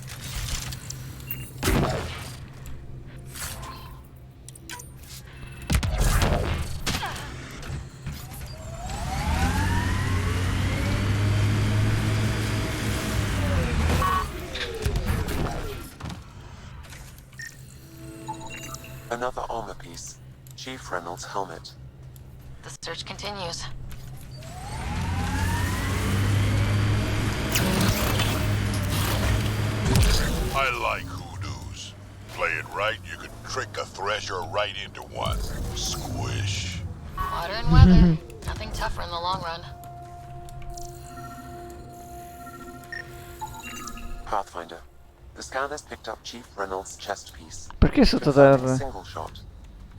Another armor piece. Chief Reynolds' helmet. The search continues. I like hoodoos. Play it right, you can trick a thresher right into one. Squish. Water and weather. Nothing tougher in the long run. Pathfinder, the scanners picked up Chief Reynolds' chest piece. Perché sottoterra? Single shot.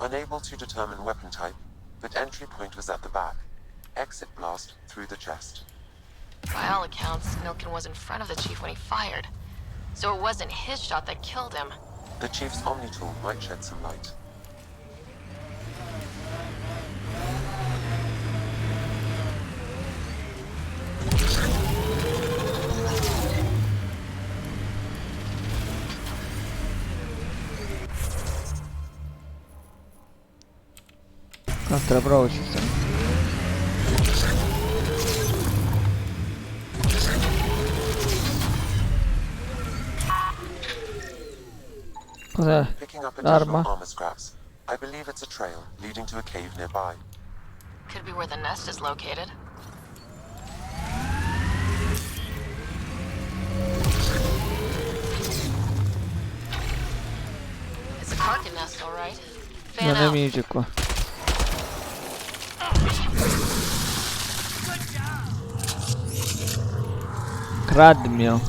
Unable to determine weapon type, but entry point was at the back. Exit blast through the chest. By all accounts, Milken was in front of the Chief when he fired. So it wasn't his shot that killed him. The Chief's Omni tool might shed some light. Altra prova ci sta. Cos'è? Picking up additional L'arma? armor scraps. I believe it's a trail leading to a cave nearby. Could be where the nest is located. It's a carcass nest, all right. Sono Fan out. nemici qua. Cadmio.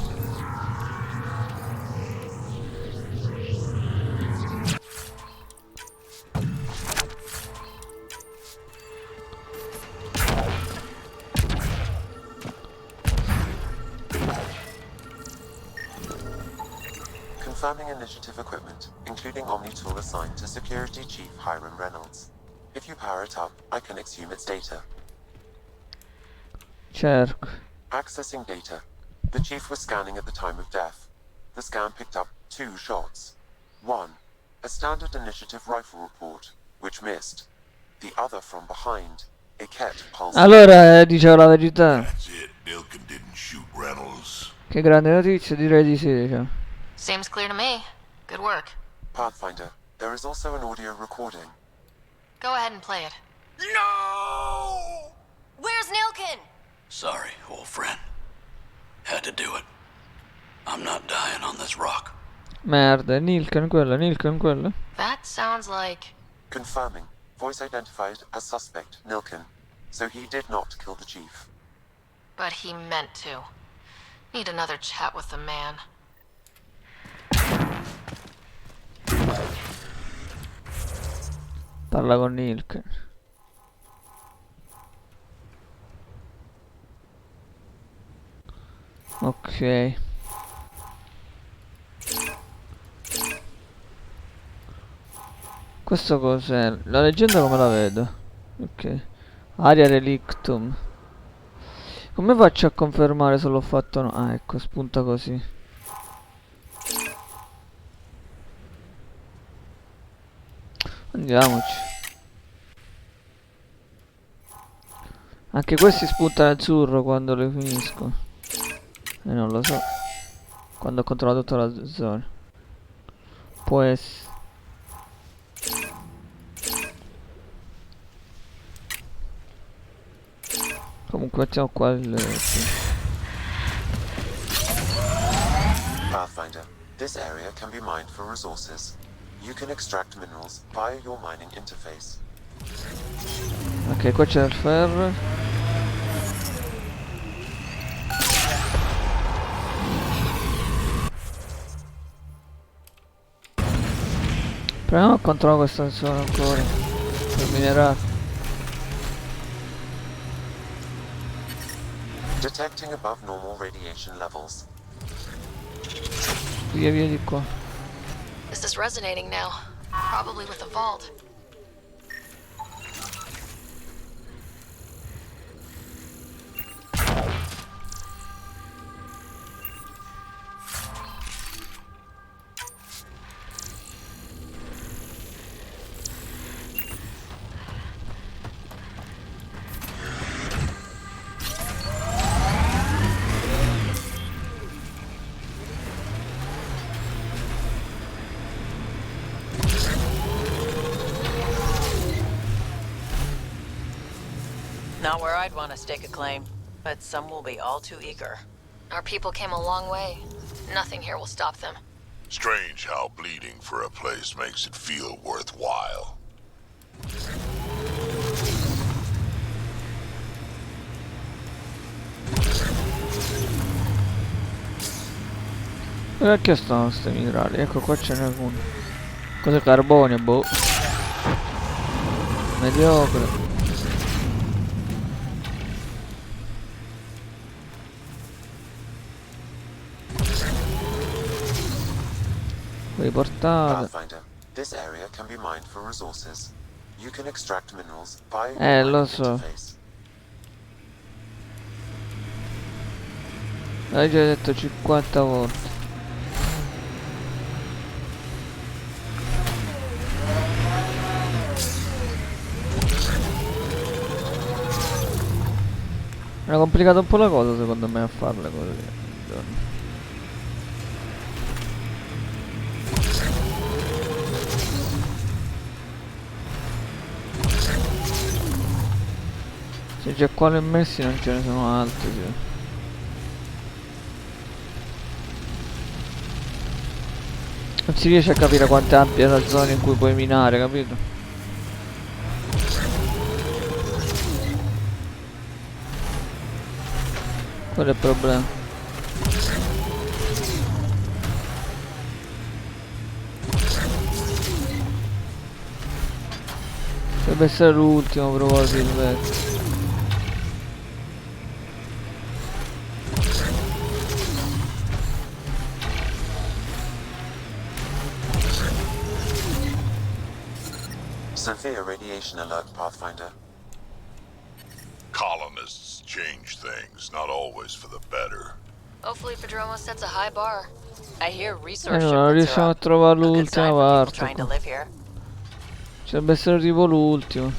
Confirming initiative equipment, including Omni tool assigned to Security Chief Hiram Reynolds. If you power it up, I can exhume its data. Cerco. Accessing data. The Chief was scanning at the time of death. The scan picked up 2 shots. One, a standard initiative rifle report, which missed. The other from behind, a Ket pulse. Allora, dicevo la verità. That's it. Nilken didn't shoot Reynolds. Che grande notizia, direi di sì, diciamo. Seems clear to me. Good work. Pathfinder, there is also an audio recording. Go ahead and play it. No! Where's Nilken? Sorry, old friend. Had to do it. I'm not dying on this rock. Merda, Nilken quello. That sounds like... Confirming. Voice identified as suspect, Nilken. So he did not kill the Chief. But he meant to. Need another chat with the man. Parla con Nilken. Ok. Questo cos'è? La leggenda come la vedo? Ok. Aria relictum. Come faccio a confermare se l'ho fatto o no? Ah, ecco, spunta così. Andiamoci. Anche questi spuntano azzurro quando le finisco. E non lo so. Quando ho controllato tutta la zona. Può essere. Comunque mettiamo qua il... Pathfinder, this area can be mined for resources. You can extract minerals via your mining interface. Ok, qua c'è il ferro. Proviamo a controllare questa zona ancora. Per minerare. Detecting above normal radiation levels. Via di qua. This is resonating now. Probably with the vault. Not where I'd want to stake a claim, but some will be all too eager. Our people came a long way. Nothing here will stop them. Strange how bleeding for a place makes it feel worthwhile. Perché stanno questi minerali? Ecco qua ce n'è uno. Cos'è carbonio? Boh. Mediocre. Riportate. Pathfinder, this area can be mined for resources. You can extract minerals via your Lo mining so. interface. L'hai già detto 50 volte. Era complicata un po' la cosa secondo me a farle così. Se c'è quale messi non ce ne sono altri, sì. Non si riesce a capire quanto è ampia la zona in cui puoi minare, capito? Quello è il problema. Dovrebbe essere l'ultimo probabilmente. Severe radiation alert, Pathfinder. Colonists change things, not always for the better. Hopefully Prodromo sets a high bar. I hear resource Non shipments riusciamo are a up. trovare A good l'ultima sign for people parte trying to qua. live here. Ci dovrebbe essere tipo l'ultimo.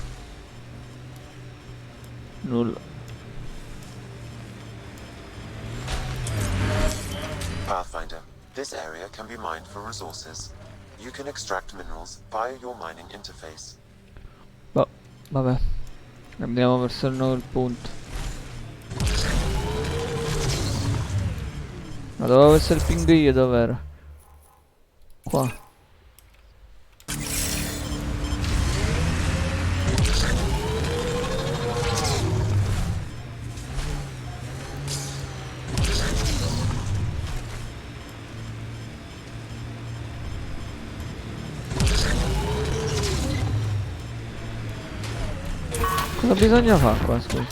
Nulla. Pathfinder, this area can be mined for resources. You can extract minerals via your mining interface. Boh, vabbè. Andiamo verso il punto. Ma dovevo essere il pinguino, dov'era? Qua. Cosa bisogna fare qua, scusa?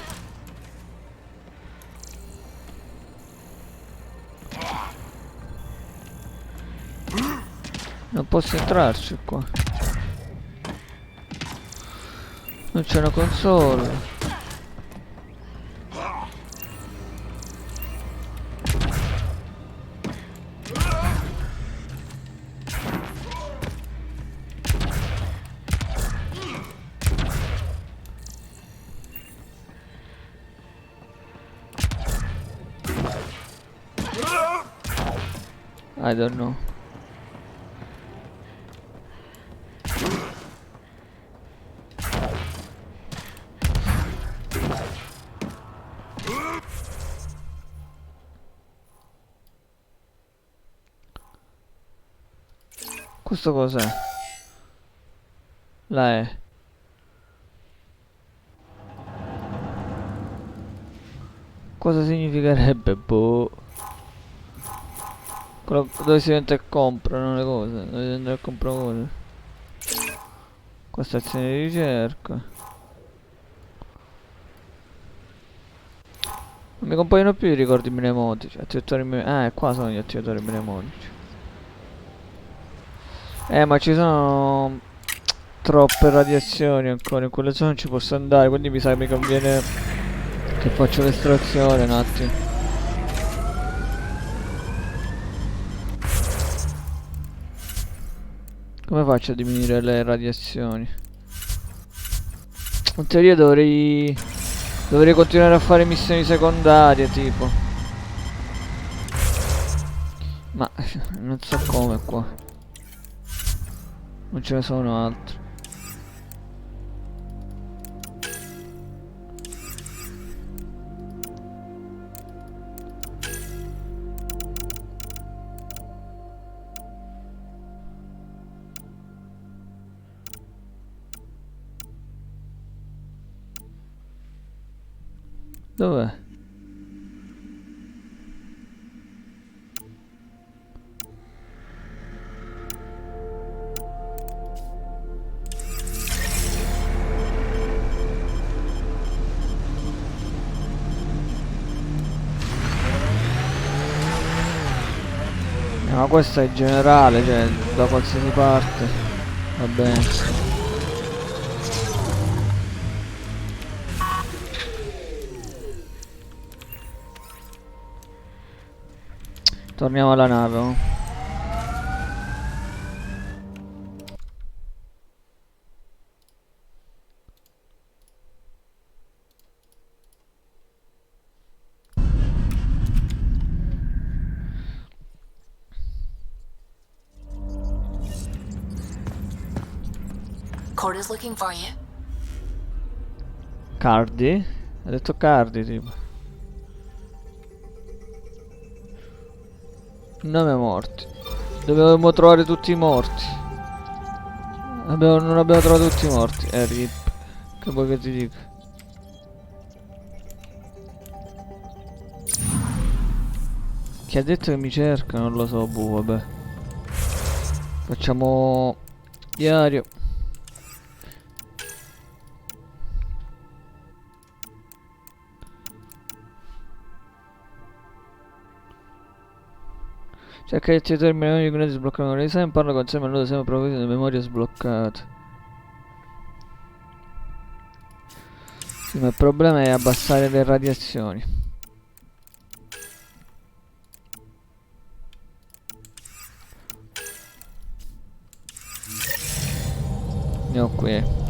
Non posso entrarci qua. Non c'è una console. I don't know. Questo cos'è? La E. Cosa significherebbe? Boh. Quello dove si entra e comprano le cose. Dove si entra e comprano cose. Qua stazione di ricerca. Non mi compaiono più i ricordi mnemotici. Qua sono gli attivatori mnemotici. Ma ci sono troppe radiazioni ancora. In quelle zone non ci posso andare. Quindi mi sa che mi conviene che faccio l'estrazione un attimo. Come faccio a diminuire le radiazioni? In teoria dovrei continuare a fare missioni secondarie tipo. Ma non so come qua. Non ce ne sono altri. Dov'è? Ma questo è generale, cioè da qualsiasi parte. Va bene. Torniamo alla nave. Oh. Court is looking for you. Cardi? Ha detto Cardi tipo. 9 morti. Dovevamo trovare tutti i morti. Non abbiamo trovato tutti i morti. Rip. Che vuoi che ti dica? Chi ha detto che mi cerca? Non lo so, boh, vabbè. Facciamo diario. Cerca di attivare il menu di gradi sbloccare le esame, parla con sé menu di esame proposito di memoria sbloccata. Sì, ma il problema è abbassare le radiazioni. Ne ho qui.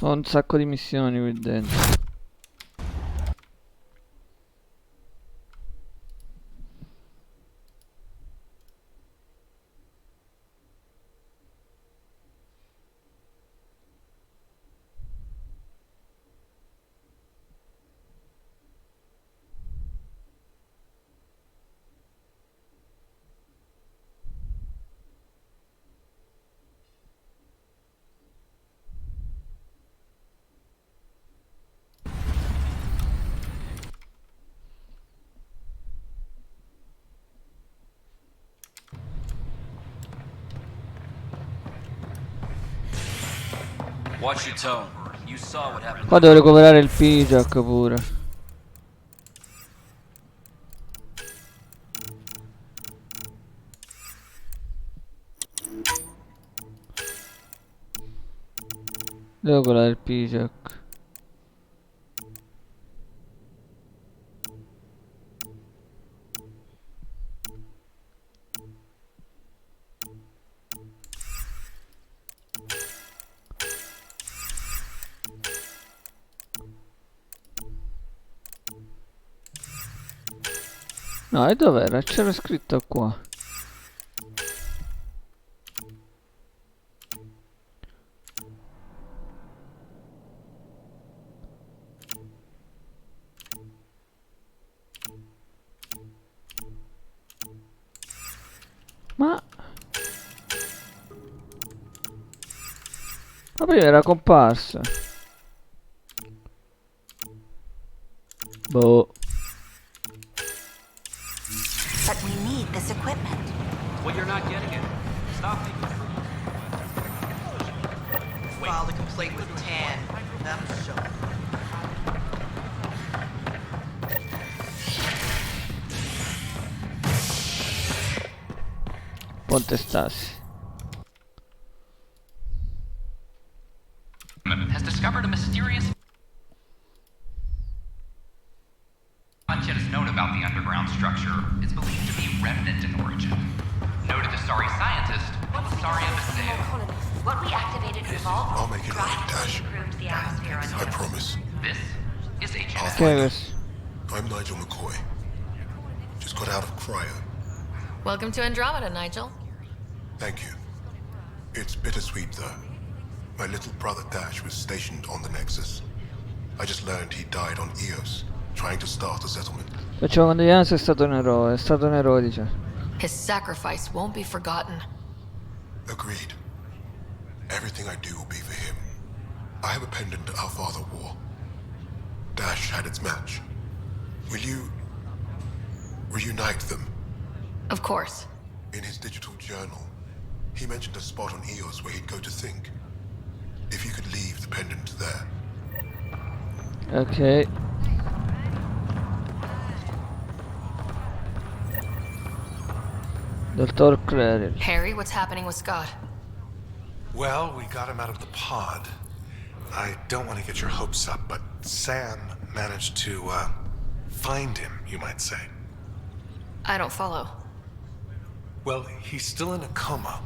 Sono un sacco di missioni qui dentro. Watch your tone. You saw what happened. Qua devo recuperare il P-Jack pure. Devo quella del P-Jack. No, e dov'era? C'era scritto qua. Ma prima era comparsa. Boh. But we need this equipment. Well, you're not getting it. Stop making Filed a complaint with Tan. I'm sure. Ponte Stasi. has discovered a mysterious not yet is known about the underground structure. It's believed to be remnant in origin. Noted the sorry scientist, sorry imbecile. What we activated revolved. I'll make it right, Dash. Improved the atmosphere on I promise. This is Agent Pathfinder. I'm Nigel McCoy. Just got out of cryo. Welcome to Andromeda, Nigel. Thank you. It's bittersweet, though. My little brother Dash was stationed on the Nexus. I just learned he died on Eos, trying to start a settlement. Facciamo condoglianze, è stato un eroe, dice. His sacrifice won't be forgotten. Agreed. Everything I do will be for him. I have a pendant our father wore. Dash had its match. Will you reunite them. Of course. In his digital journal, he mentioned a spot on Eos where he'd go to think. If you could leave the pendant there. Ok. Dottor Clary. Harry, what's happening with Scott? Well, we got him out of the pod. I don't want to get your hopes up, but Sam managed to, find him, you might say. I don't follow. Well, he's still in a coma,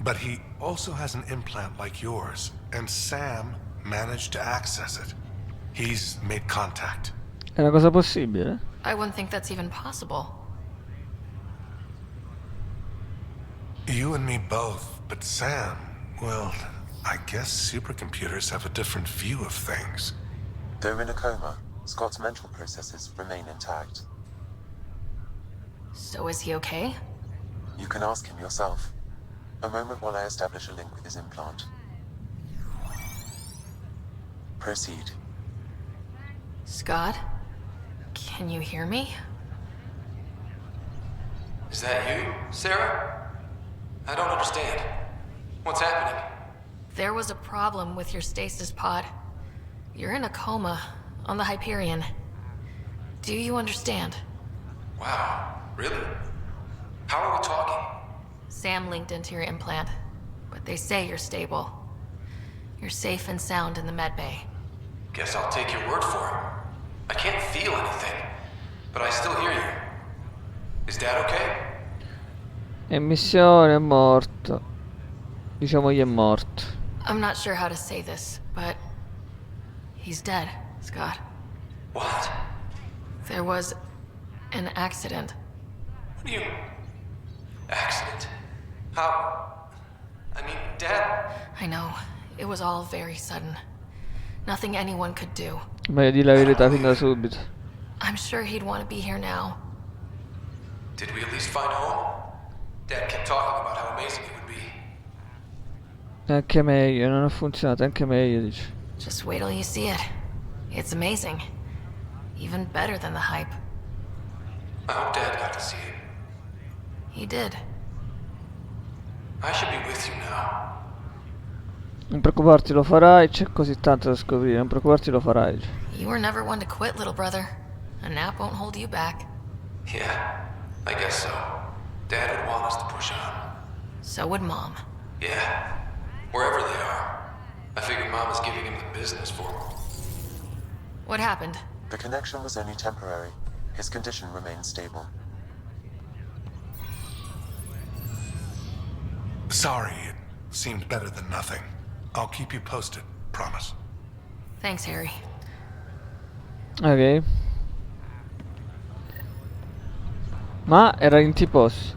but he also has an implant like yours, and Sam managed to access it. He's made contact. È una cosa possibile? I wouldn't think that's even possible. You and me both, but Sam, well, I guess supercomputers have a different view of things. Though in a coma, Scott's mental processes remain intact. So is he okay? You can ask him yourself. A moment while I establish a link with his implant. Proceed. Scott? Can you hear me? Is that you, Sarah? I don't understand. What's happening? There was a problem with your stasis pod. You're in a coma on the Hyperion. Do you understand? Wow, really? How are we talking? Sam linked into your implant, but they say you're stable. You're safe and sound in the medbay. Guess I'll take your word for it. I can't feel anything, but I still hear you. Is Dad okay? È missione, è morto. Diciamo gli è morto. I'm not sure how to say this, but he's dead, Scott. What? There was an accident. What do you... Accident? How... I mean, Dad... I know. It was all very sudden. Nothing anyone could do. Ma di la verità fin da subito. I'm sure he'd want to be here now. Did we at least find home? Dad kept talking about how amazing it would be. Anche meglio, non ha funzionato, anche meglio dice. Just wait till you see it. It's amazing. Even better than the hype. I hope Dad got to see it. He did. I should be with you now. Non preoccuparti, lo farai, c'è così tanto da scoprire, non preoccuparti, lo farai. You were never one to quit, little brother. A nap won't hold you back. Yeah, I guess so. Dad would want us to push on. So would Mom. Yeah, wherever they are. I figure Mom is giving him the business for him. What happened? The connection was only temporary. His condition remains stable. Sorry, it seemed better than nothing. I'll keep you posted, promise. Thanks, Harry. Ok. Ma era in T-Post.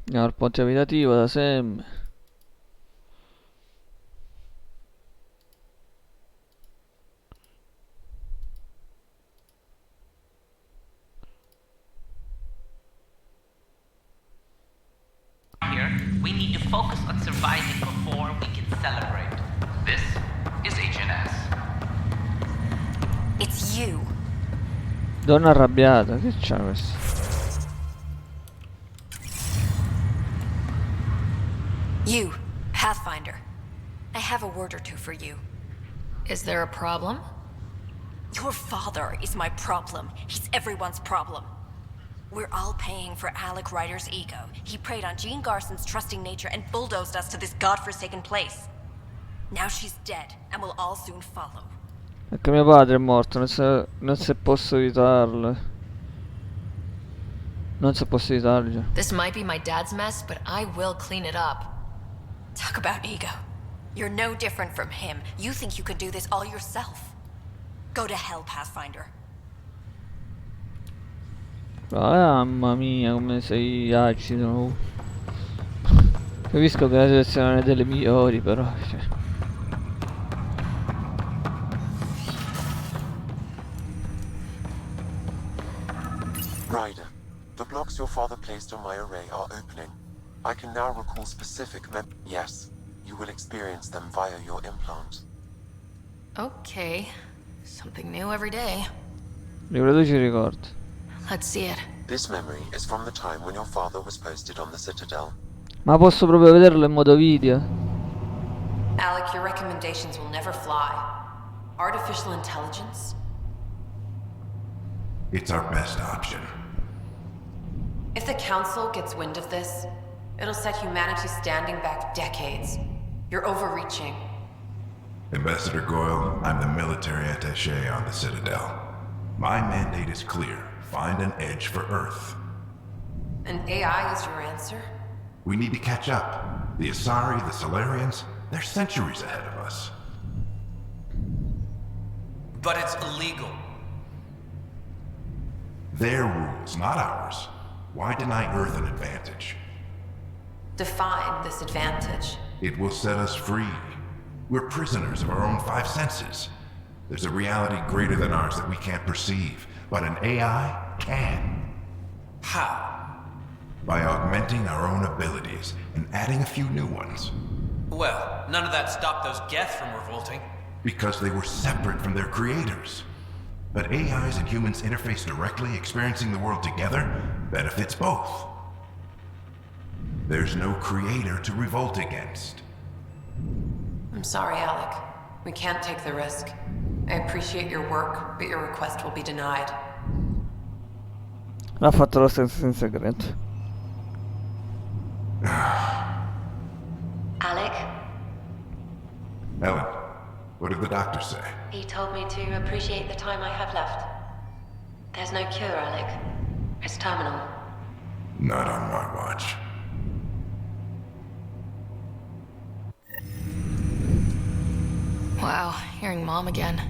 Andiamo al ponte abitativo da Sam. Here, we need to focus on surviving before we can celebrate. This is HNS. It's you. Donna arrabbiata, che c'ha questo? You, Pathfinder. I have a word or two for you. Is there a problem? Your father is my problem. He's everyone's problem. We're all paying for Alec Ryder's ego. He preyed on Jean Garson's trusting nature and bulldozed us to this godforsaken place. Now she's dead, and we'll all soon follow. Anche mio padre è morto, non se posso evitarlo. Non se posso evitarlo. This might be my dad's mess, but I will clean it up. Talk about ego. You're no different from him. You think you can do this all yourself. Go to hell, Pathfinder. Mamma mia, come sei acido. Capisco che la situazione non è delle migliori, però. Cioè. Ryder, the blocks your father father placed on my array are opening. I can now recall specific Yes, you will experience them via your implant. Okay. Something new every day. Riproduci i ricordi. Let's see it. This memory is from the time when your father was posted on the Citadel. Ma posso proprio vederlo in modo video? Alec, your recommendations will never fly. Artificial intelligence? It's our best option. If the Council gets wind of this, it'll set humanity standing back decades. You're overreaching. Ambassador Goyle, I'm the military attaché on the Citadel. My mandate is clear. Find an edge for Earth. And AI is your answer? We need to catch up. The Asari, the Solarians, they're centuries ahead of us. But it's illegal. Their rules, not ours. Why deny Earth an advantage? Define this advantage. It will set us free. We're prisoners of our own five senses. There's a reality greater than ours that we can't perceive, but an AI can. How? By augmenting our own abilities and adding a few new ones. Well, none of that stopped those Geth from revolting. Because they were separate from their creators. But AIs and humans interface directly, experiencing the world together, benefits both. There's no creator to revolt against. I'm sorry, Alec. We can't take the risk. I appreciate your work, but your request will be denied. L'ha fatto lo stesso in segreto. Alec? Ellen, what did the doctor say? He told me to appreciate the time I have left. There's no cure, Alec. It's terminal. Not on my watch. Wow, hearing Mom again.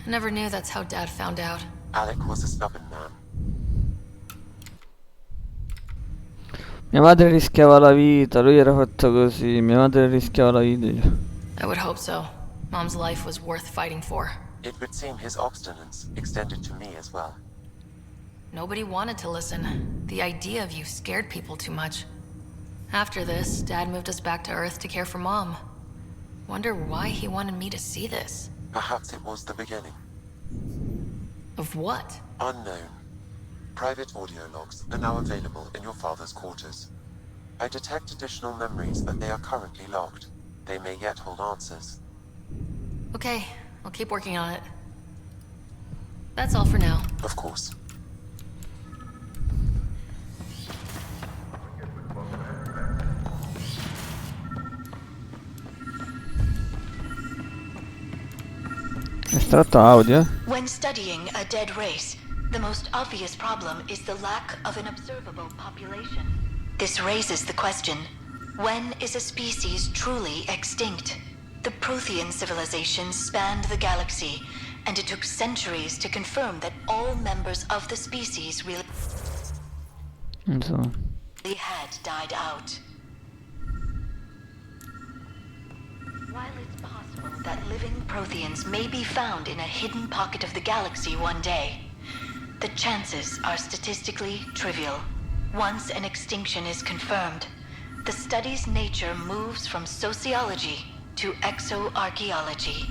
I never knew that's how Dad found out. Alec was a stubborn man. Mia madre rischiava la vita, lui era fatto così, mia madre rischiava la vita. I would hope so. Mom's life was worth fighting for. It would seem his obstinance extended to me as well. Nobody wanted to listen. The idea of you scared people too much. After this, Dad moved us back to Earth to care for Mom. Wonder why he wanted me to see this. Perhaps it was the beginning. Of what? Unknown. Private audio logs are now available in your father's quarters. I detect additional memories, but they are currently locked. They may yet hold answers. Okay, I'll keep working on it. That's all for now. Of course. Estratto audio. When studying a dead race, the most obvious problem is the lack of an observable population. This raises the question, when is a species truly extinct? The Prothean civilization spanned the galaxy, and it took centuries to confirm that all members of the species really had died out. While it's possible that living Protheans may be found in a hidden pocket of the galaxy one day, the chances are statistically trivial. Once an extinction is confirmed, the study's nature moves from sociology to exoarchaeology.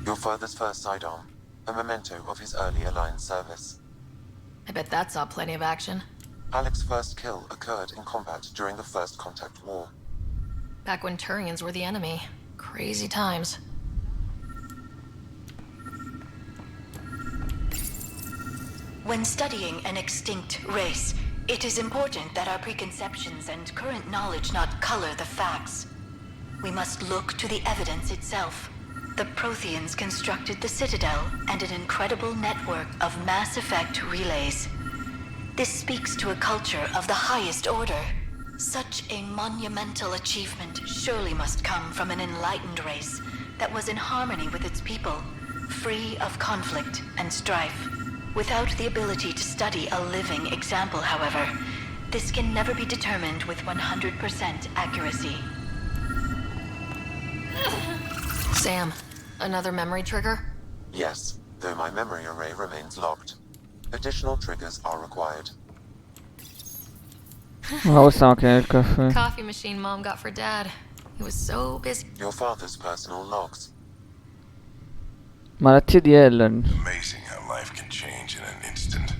Your father's first sidearm, a memento of his early Alliance service. I bet that saw plenty of action. Alec's first kill occurred in combat during the First Contact War. Back when Turians were the enemy. Crazy times. When studying an extinct race, it is important that our preconceptions and current knowledge not color the facts. We must look to the evidence itself. The Protheans constructed the Citadel and an incredible network of mass effect relays. This speaks to a culture of the highest order. Such a monumental achievement surely must come from an enlightened race that was in harmony with its people, free of conflict and strife. Without the ability to study a living example, however, this can never be determined with 100% accuracy. Sam, another memory trigger? Yes, though my memory array remains locked. Additional triggers are required. Ma questa macchina del caffè. Coffee machine Mom got for Dad. He was so busy. Your father's personal logs. Malattie di Ellen. Amazing how life can change in an instant.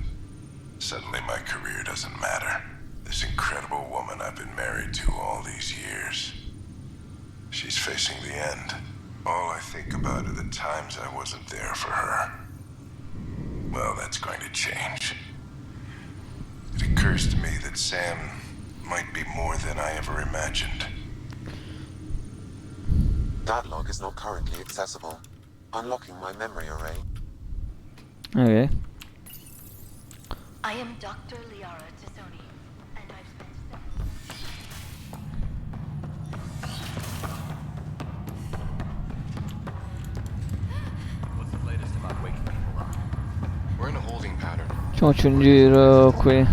Suddenly my career doesn't matter. This incredible woman I've been married to all these years. She's facing the end. All I think about are the times I wasn't there for her. Well, that's going to change. It occurs to me that Sam might be more than I ever imagined. That log is not currently accessible. Unlocking my memory array. Ok. I am Dr. Liara Tassoni, and I've spent What's the latest about waking people up? We're in a holding pattern. Facciamoci un giro qui.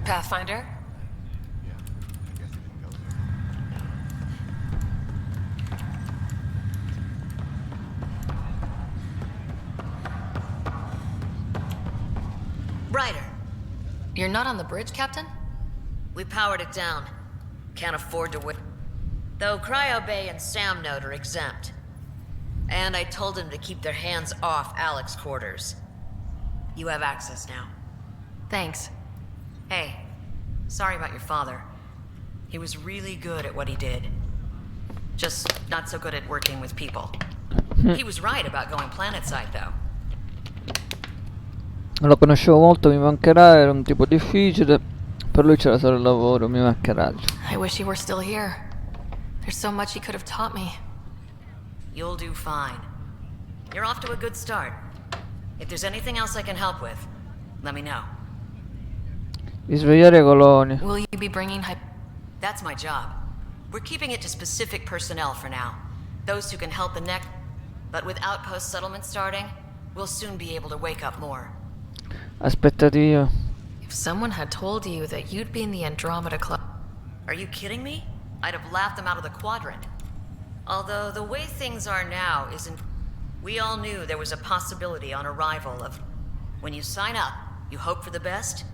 Pathfinder? Ryder, You're not on the bridge, Captain? we powered it down. Can't afford to wait. Though Cryo Bay and Sam Node are exempt. And I told them to keep their hands off Alec's quarters. You have access now. Thanks. Hey, sorry about your father. He was really good at what he did. Just not so good at working with people. He was right about going planetside, though. Non lo conoscevo molto, mi mancherà, era un tipo difficile. Per lui c'era solo il lavoro, mi mancherà. I wish he were still here. There's so much he could have taught me. You'll do fine. You're off to a good start. If there's anything else I can help with, let me know. Risvegliare i coloni. Will you be bringing That's my job. We're keeping it to specific personnel for now. Those who can help the next. But with outpost settlement starting, we'll soon be able to wake up more. Aspettativa. If someone had told you that you'd be in the Andromeda Club... Are you kidding me? I'd have laughed them out of the quadrant. Although the way things are now isn't... We all knew there was a possibility on arrival of... When you sign up, you hope for the best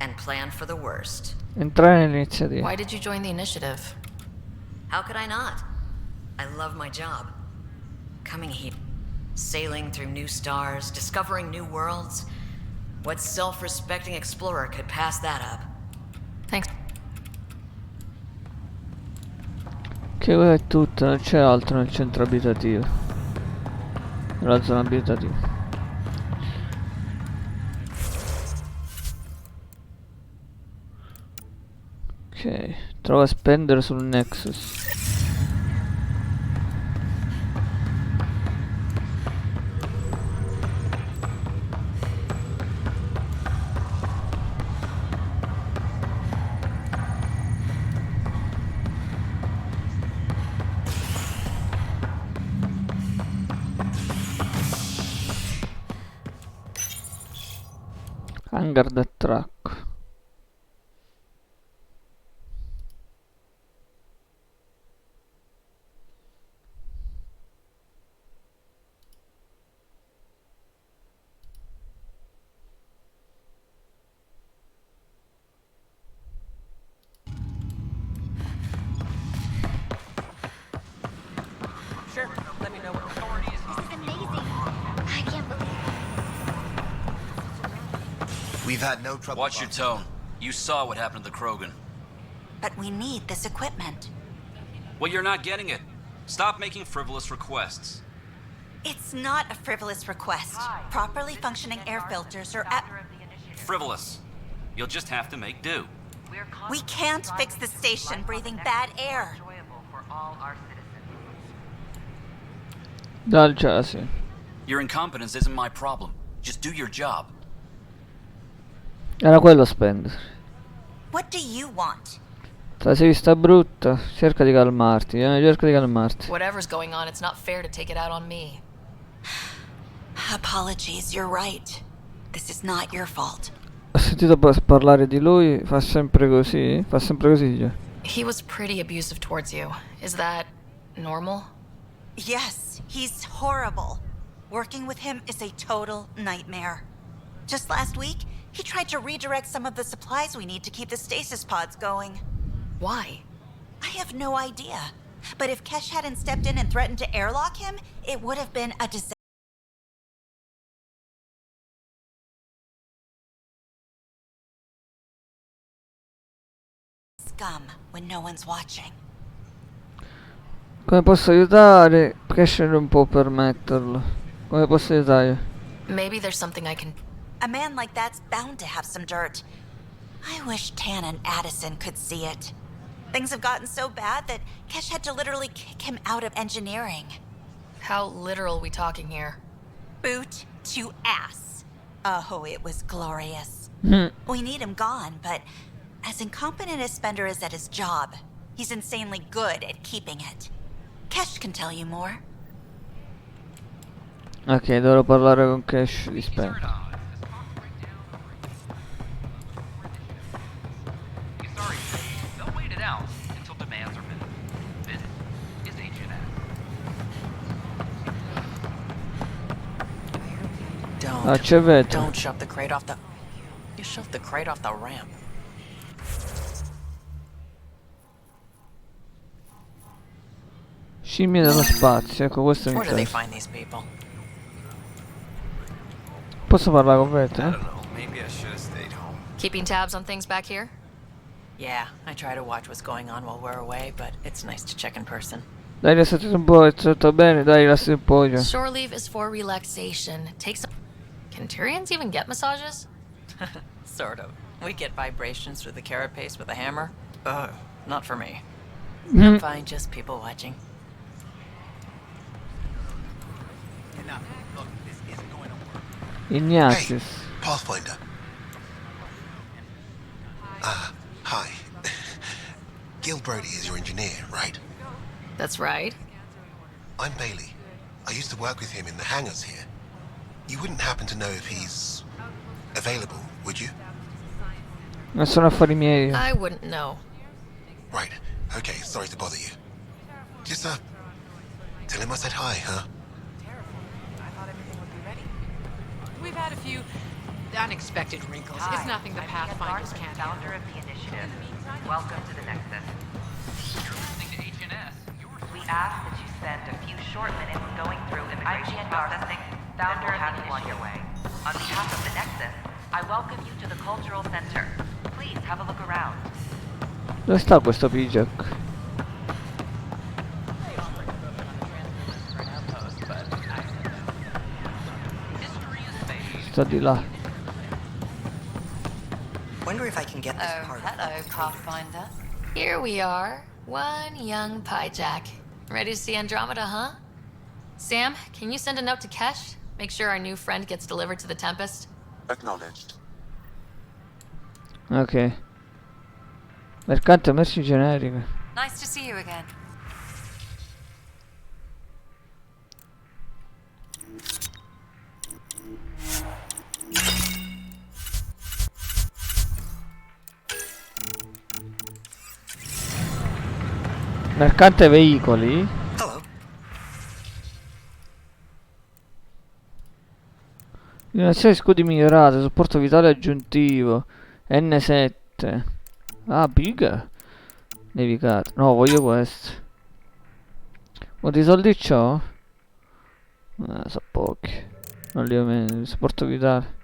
and plan for the worst. Entrare nell'iniziativa. Why did you join the initiative? How could I not? I love my job. Coming here, sailing through new stars, discovering new worlds. What self-respecting explorer could pass that up? Thanks. Che quella è tutta, non c'è altro nel centro abitativo. Nella zona abitativa. Ok, trova a spendere sul Nexus. Hangar da truck. Sure, let me know what authorities. This is amazing. I can't believe We've had no trouble. Watch your tone. You saw what happened to the Krogan. But we need this equipment. Well, you're not getting it. Stop making frivolous requests. It's not a frivolous request. Properly functioning air filters are at... Frivolous. You'll just have to make do. We can't fix the station breathing bad air. Dal chassis. Your incompetence isn't my problem. Just do your job. Era quello spendere. What do you want? Te sei vista brutta, cerca di calmarti, cerca di calmarti. Whatever's going on, it's not fair to take it out on me. Apologies, you're right. This is not your fault. Ho sentito parlare di lui, fa sempre così? Fa sempre così, già. He was pretty abusive towards you. Is that normal? Yes, he's horrible. Working with him is a total nightmare. Just last week, he tried to redirect some of the supplies we need to keep the stasis pods going. Why? I have no idea. But if Kesh hadn't stepped in and threatened to airlock him, it would have been a disaster. Scum when no one's watching. Come posso aiutare? Crescere non può permetterlo. Come posso aiutare? Maybe there's something I can... A man like that's bound to have some dirt. I wish Tan and Addison could see it. Things have gotten so bad that Kesh had to literally kick him out of engineering. How literal we talking here? Boot to ass. Oh, it was glorious. We need him gone, but as incompetent as Spender is at his job, he's insanely good at keeping it. Kesh can tell you more. Ok, dovrò parlare con Cash di Spender. Sorry, they'll wait it out until demands are met. This is HNS. Don't shove the crate off the... You shoved the crate off the ramp. Scimmie nello spazio, ecco questo mi Where do they interessa. find these people? Posso parlare con Vette? Maybe I should have stayed home. Keeping tabs on things back here? Yeah, I try to watch what's going on while we're away, but it's nice to check in person. Dai, rilassati un po', è tutto bene? Dai, rilassati un po'. Già. Shore leave is for relaxation. Take some... Can Tyrians even get massages? Sort of. We get vibrations through the carapace with a hammer. Not for me. I'm fine, just people watching. Ignatius. Hey, Pathfinder. Hi. Gil Brody is your engineer, right? That's right. I'm Bailey. I used to work with him in the hangars here. You wouldn't happen to know if he's available, would you? Non sono affari miei. I wouldn't know. Right. Okay, sorry to bother you. Just, tell him I said hi, huh? We've had a few unexpected wrinkles. It's nothing the Pathfinders can't handle. Founder of the initiative. Welcome to the Nexus. You're listening to HNS. We ask that you spend a few short minutes going through immigration processing, founder of the initiative. On behalf of the Nexus, I welcome you to the Cultural Center. Please have a look around. Dove sta questo Pijak? Sta di là. Wonder if I can get this part. Hello, Pathfinder. Here we are. One young Pyjack. Ready to see Andromeda, huh? Sam, can you send a note to Kesh? Make sure our new friend gets delivered to the Tempest. Acknowledged. Ok. Mercante merci generica. Nice to see you again. Mercante veicoli. Innovazione scudi migliorate, supporto vitale aggiuntivo. N7. Ah, big. Nevicato. No, voglio questo. Quanti soldi c'ho? So pochi. Non li ho meno. Supporto vitale.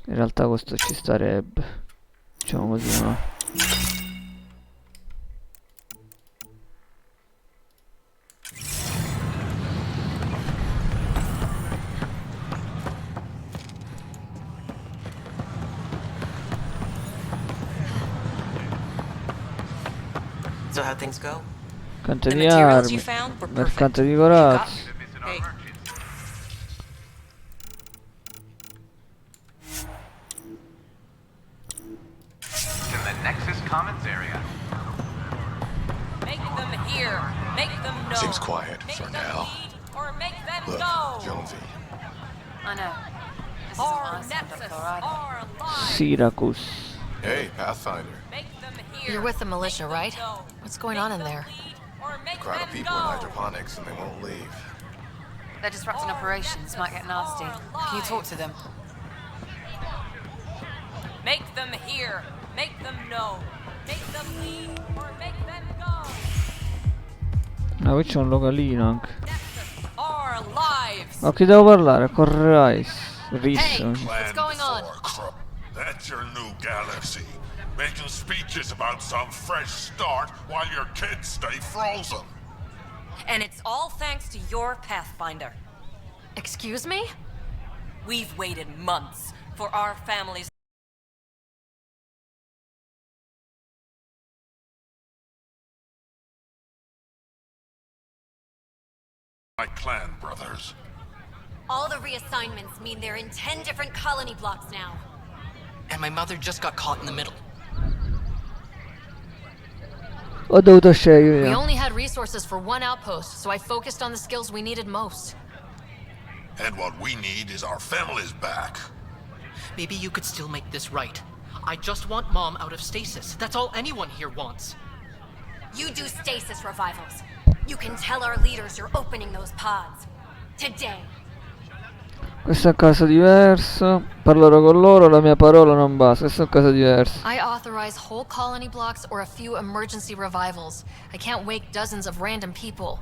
In realtà questo ci starebbe. Facciamo così, no? So how things go? Mercante di armi. Mercante di corazzi. Hey, In the Nexus Commons area. Make them hear. Make them know. Seems quiet make for them now. lead or make them Look, go. Jonesy. I know. This Our is Nexus, our our lives. Syracuse. Hey, Pathfinder. Make them hear. You're with the militia, right? What's going on in there? Crowd of people in hydroponics and they won't leave. They're disrupting operations. Might get nasty. Can you talk to them? Make them hear. Make them know. Make them leave or make them go. Ah, qui c'è un localino anche. Our lives. Ma chi devo parlare? Con Rice. What's going on? That's your new galaxy. Making speeches about some fresh start while your kids stay frozen. And it's all thanks to your Pathfinder. Excuse me? We've waited months for our families. My clan brothers. All the reassignments mean they're in 10 different colony blocks now. And my mother just got caught in the middle. Ho dovuto scegliere. We only had resources for one outpost, so I focused on the skills we needed most. And what we need is our families back. Maybe you could still make this right. I just want Mom out of stasis. That's all anyone here wants. You do stasis revivals. You can tell our leaders you're opening those pods. Today. Questo è un caso diverso. Parlerò con loro, la mia parola non basta. Questo è un caso diverso. I authorize whole colony blocks or a few emergency revivals. I can't wake dozens of random people.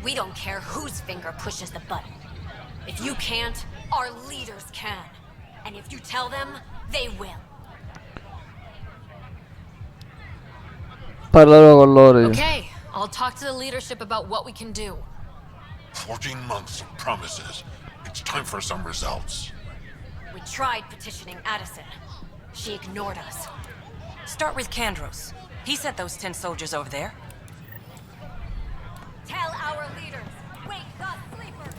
We don't care whose finger pushes the button. If you can't, our leaders can. And if you tell them, they will. Parlerò con loro io. Okay, I'll talk to the leadership about what we can do. 14 months of promises. It's time for some results. We tried petitioning Addison. She ignored us. Start with Kandros. He sent those 10 soldiers over there. Tell our leaders, wake the sleepers.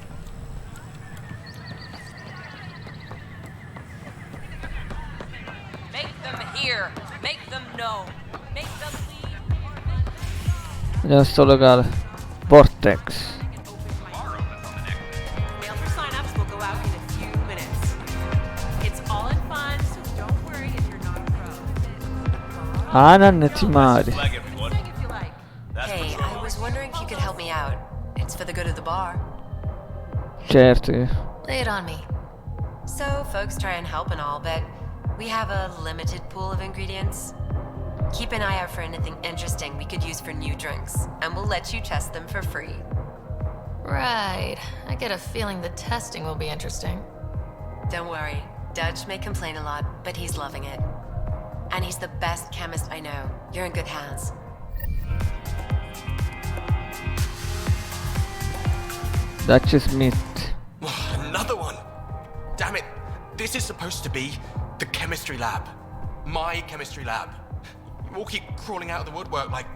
Make them hear. Make them know. Make them leave or make them go. Vediamo sto locale. Vortex. Anan e Timari. Hey, I was wondering if you could help me out. It's for the good of the bar. Certo che. Lay it on me. So, folks try and help and all, but we have a limited pool of ingredients. Keep an eye out for anything interesting we could use for new drinks, and we'll let you test them for free. Right. I get a feeling the testing will be interesting. Don't worry. Dutch may complain a lot, but he's loving it. And he's the best chemist I know. You're in good hands. Dutch Smith. Another one! Damn it! This is supposed to be the chemistry lab. My chemistry lab. You all keep crawling out of the woodwork like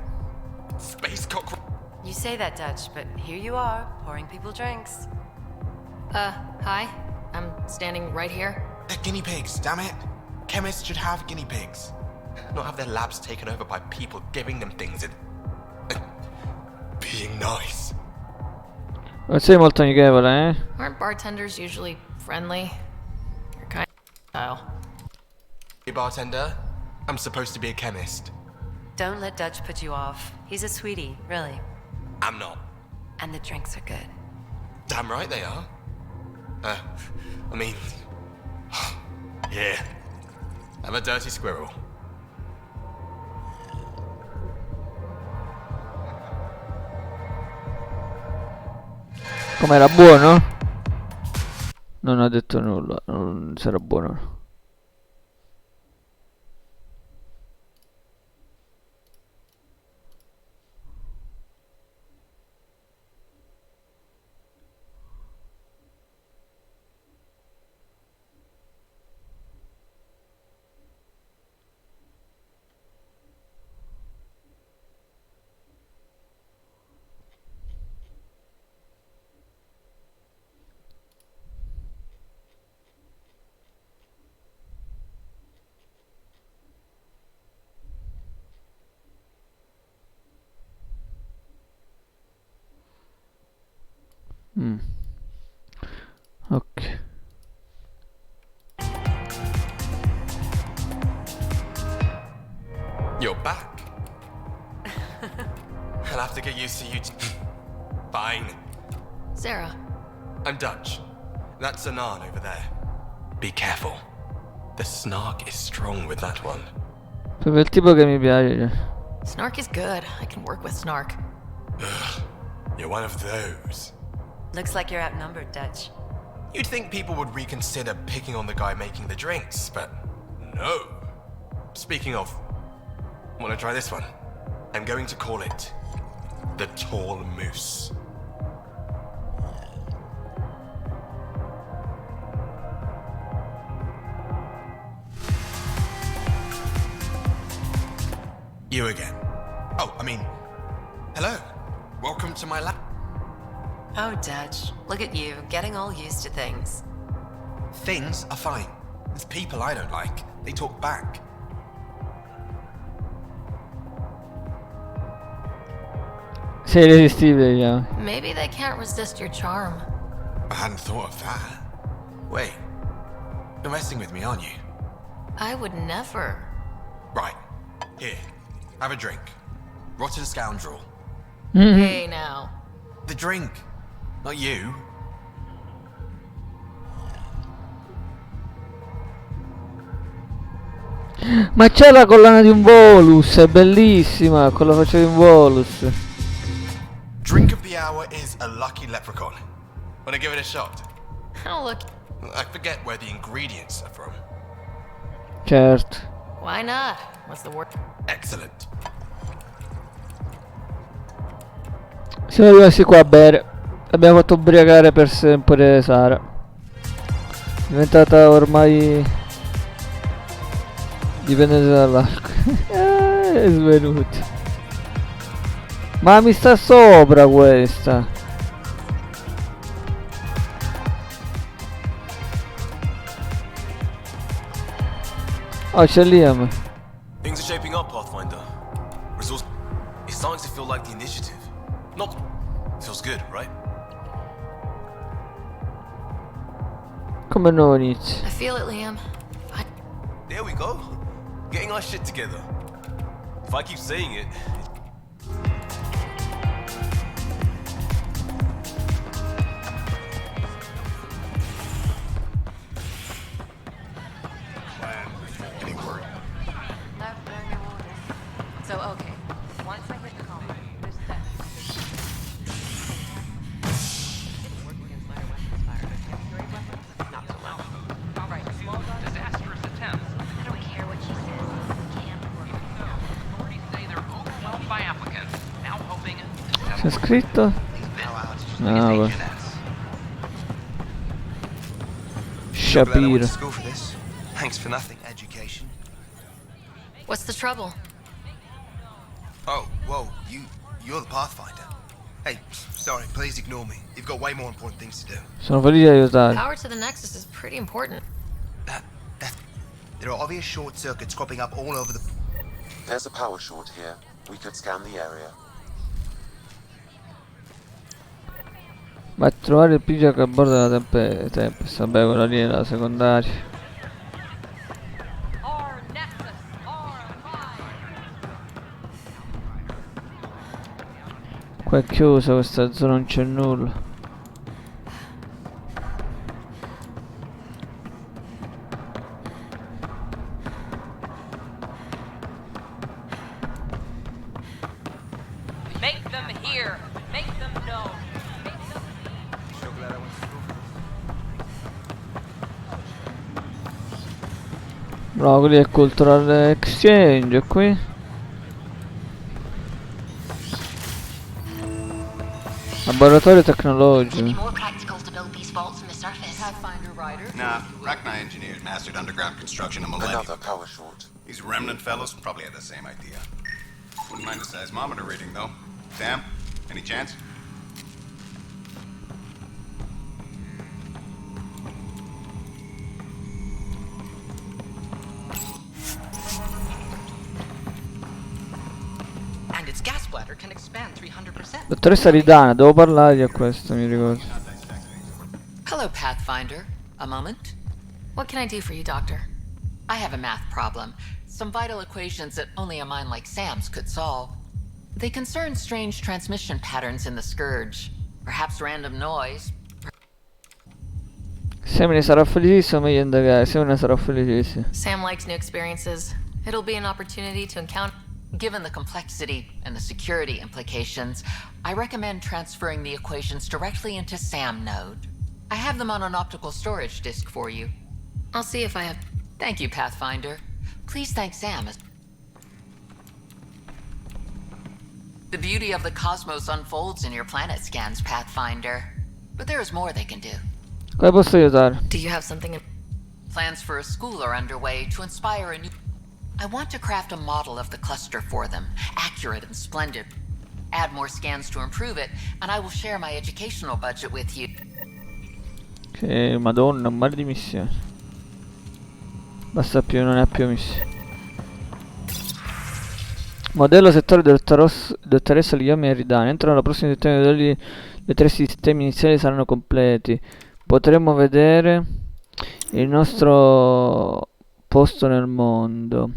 space cockroach. You say that, Dutch, but here you are, pouring people drinks. Hi. I'm standing right here. They're guinea pigs, damn it! Chemists should have guinea pigs. Not have their labs taken over by people giving them things and being nice. Non sei molto amichevole, eh? Aren't bartenders usually friendly? You're kind of style. Hey, bartender. I'm supposed to be a chemist. Don't let Dutch put you off. He's a sweetie, really. I'm not. And the drinks are good. Damn right they are. I mean... yeah. I'm a dirty squirrel. Com'era buono? Non ho detto nulla, non sarà buono. Ok. You're back. I'll have to get used to you. Fine. Sarah. I'm Dutch. That's Anan over there. Be careful. The snark is strong with that one. Proprio il tipo che mi piace. Snark is good. I can work with Snark. Ugh, you're one of those. Looks like you're outnumbered, Dutch. You'd think people would reconsider picking on the guy making the drinks, but no. Speaking of, wanna try this one? I'm going to call it the Tall Moose. You again. Oh, I mean, hello. Welcome to my lab. Oh, Dutch, look at you, getting all used to things. Things are fine. It's people I don't like. They talk back. Sei irresistibile, diciamo. Maybe they can't resist your charm. I hadn't thought of that. Wait, you're messing with me, aren't you? I would never. Right, here, have a drink. Rotten scoundrel. Hey now. The drink, not you. Ma c'è la collana di un Volus, è bellissima, con la faccia di un Volus. Drink of the hour is a lucky leprechaun. Wanna give it a shot? Oh, look. I forget where the ingredients are from. Certo. Why not? What's the word? Excellent. Siamo rimasti qua a bere. Abbiamo fatto ubriacare per sempre Sara. È diventata ormai dipendente dall'alcol. È svenuti. Ma mi sta sopra questa. Oh, c'è Liam. Things are shaping up, Pathfinder. Resource. It's starting to feel like the initiative. Not. Feels good, right? Come nuovo inizio. I feel it, Liam. There we go. Getting our shit together. If I keep saying it. So, okay. Once I hit the combo, there's that. Not so well. Alright, small gun. Disastrous attempts. I don't care what she says. Can't work. Authorities say they're overwhelmed by applicants. Now hoping C'è scritto? No, beh. Shapiro. School for this. Thanks for nothing, education. What's the trouble? Oh, whoa, you're the Pathfinder. Hey, sorry, please ignore me. You've got way more important things to do. Sono felice di aiutare. Power to the Nexus is pretty important. There are obvious short circuits cropping up all over the... There's a power short here. We could scan the area. Va a trovare il pigia che abborda la Tempest. Vabbè, quella lì è la secondaria. Qua è chiusa questa zona, non c'è nulla. Make them hear. Make them know. No, quelli è Cultural Exchange qui. Laboratorio tecnologico. More practicals to build these vaults in the surface. Pathfinder Rider. Nah, Rachni engineers mastered underground construction a millennium. Another power short. These remnant fellows probably had the same idea. Wouldn't mind a seismometer reading, though. Sam, any chance? And its gas bladder can expand 300%. Dottoressa Ridana, devo parlargli a questo, mi ricordo. Hello, Pathfinder. A moment? What can I do for you, Doctor? I have a math problem. Some vital equations that only a mind like Sam's could solve. They concern strange transmission patterns in the Scourge. Perhaps random noise. Sam ne sarà felicissimo, meglio indagare. Sam ne sarà felicissimo. Sam likes new experiences. It'll be an opportunity to encounter... Given the complexity and the security implications, I recommend transferring the equations directly into SAM node. I have them on an optical storage disk for you. I'll see if I have... Thank you, Pathfinder. Please thank Sam. The beauty of the cosmos unfolds in your planet scans, Pathfinder. But there is more they can do. Come posso aiutare? Do you have something in... Plans for a school are underway to inspire a new... I want to craft a model of the cluster for them, accurate and splendid. Add more scans to improve it, and I will share my educational budget with you. Che madonna, un mare di missioni. Basta più, non è più missione. Modello settore dottoressa Liyomi Eridani. Entro la prossima settimana le 3 sistemi iniziali saranno completi. Potremo vedere il nostro posto nel mondo.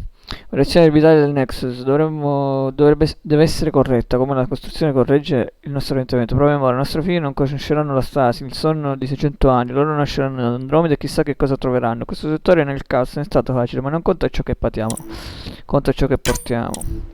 Reazione orbitale del Nexus deve essere corretta, come la costruzione corregge il nostro orientamento. Proviamo ora, i nostri figli non conosceranno la stasi, il sonno di 600 anni, loro nasceranno ad Andromeda e chissà che cosa troveranno. Questo settore nel caos non è stato facile, ma non conta ciò che patiamo, conta ciò che portiamo.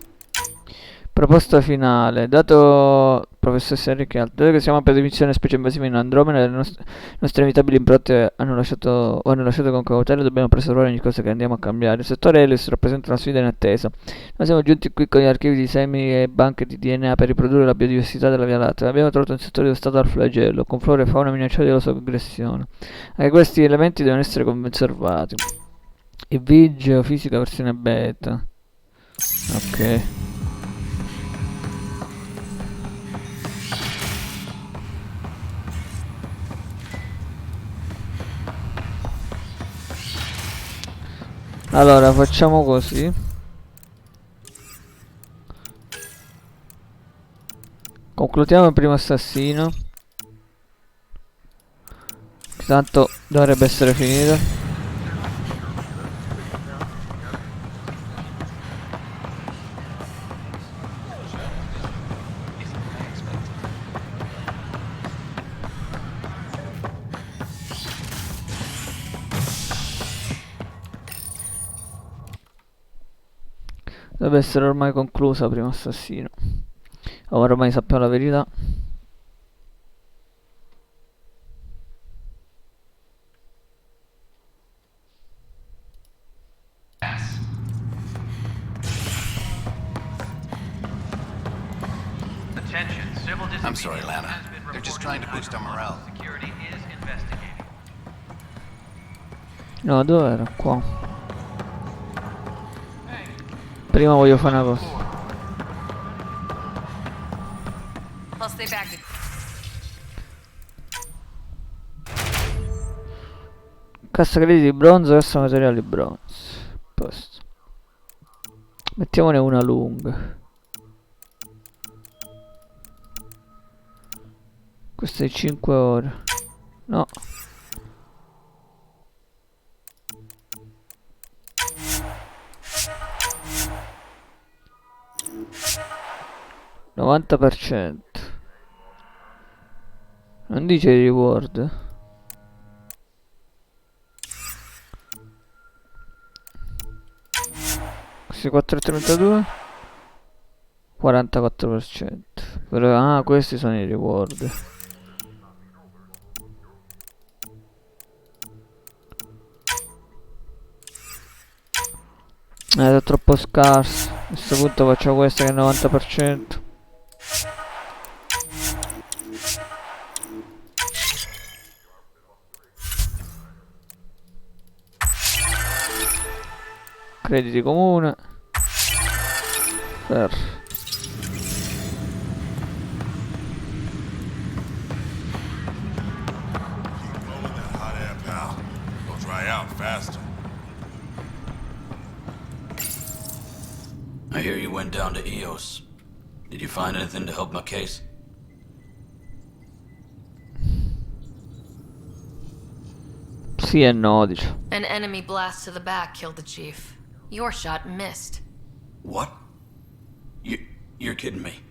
Proposta finale. Dato professoressa Ricaldo, dato che siamo per missione specie invasiva in Andromeda, le nostre inevitabili impronte hanno lasciato con cautela, dobbiamo preservare ogni cosa che andiamo a cambiare. Il settore Helios rappresenta una sfida inattesa. Noi siamo giunti qui con gli archivi di semi e banche di DNA per riprodurre la biodiversità della Via Lattea. Abbiamo trovato un settore devastato dal flagello, con flora e fauna minacciati dalla sua aggressione. Anche questi elementi devono essere conservati. E Vigio, fisica versione beta. Ok. Allora facciamo così. Concludiamo il primo assassino. Tanto dovrebbe essere finito. Deve essere ormai conclusa primo assassino. Ormai sappiamo la verità. I'm sorry, Lana. They're just trying to boost our morale. No, dove era? Qua. Prima voglio fare una cosa. Cassa crediti di bronzo, cassa materiali bronzo. Posto. Mettiamone una lunga. Questa è 5 ore. No. %. Non dice i reward. Questi 4,32. 44%. Però, questi sono i reward. È troppo scarso. A questo punto faccio questa che è 90%. Crediti comune. Per. I hear you went down to EOS. Did you find anything to help my case? Sì e no, dice. An enemy blast to the back killed the chief. Your shot missed. What? You're kidding me.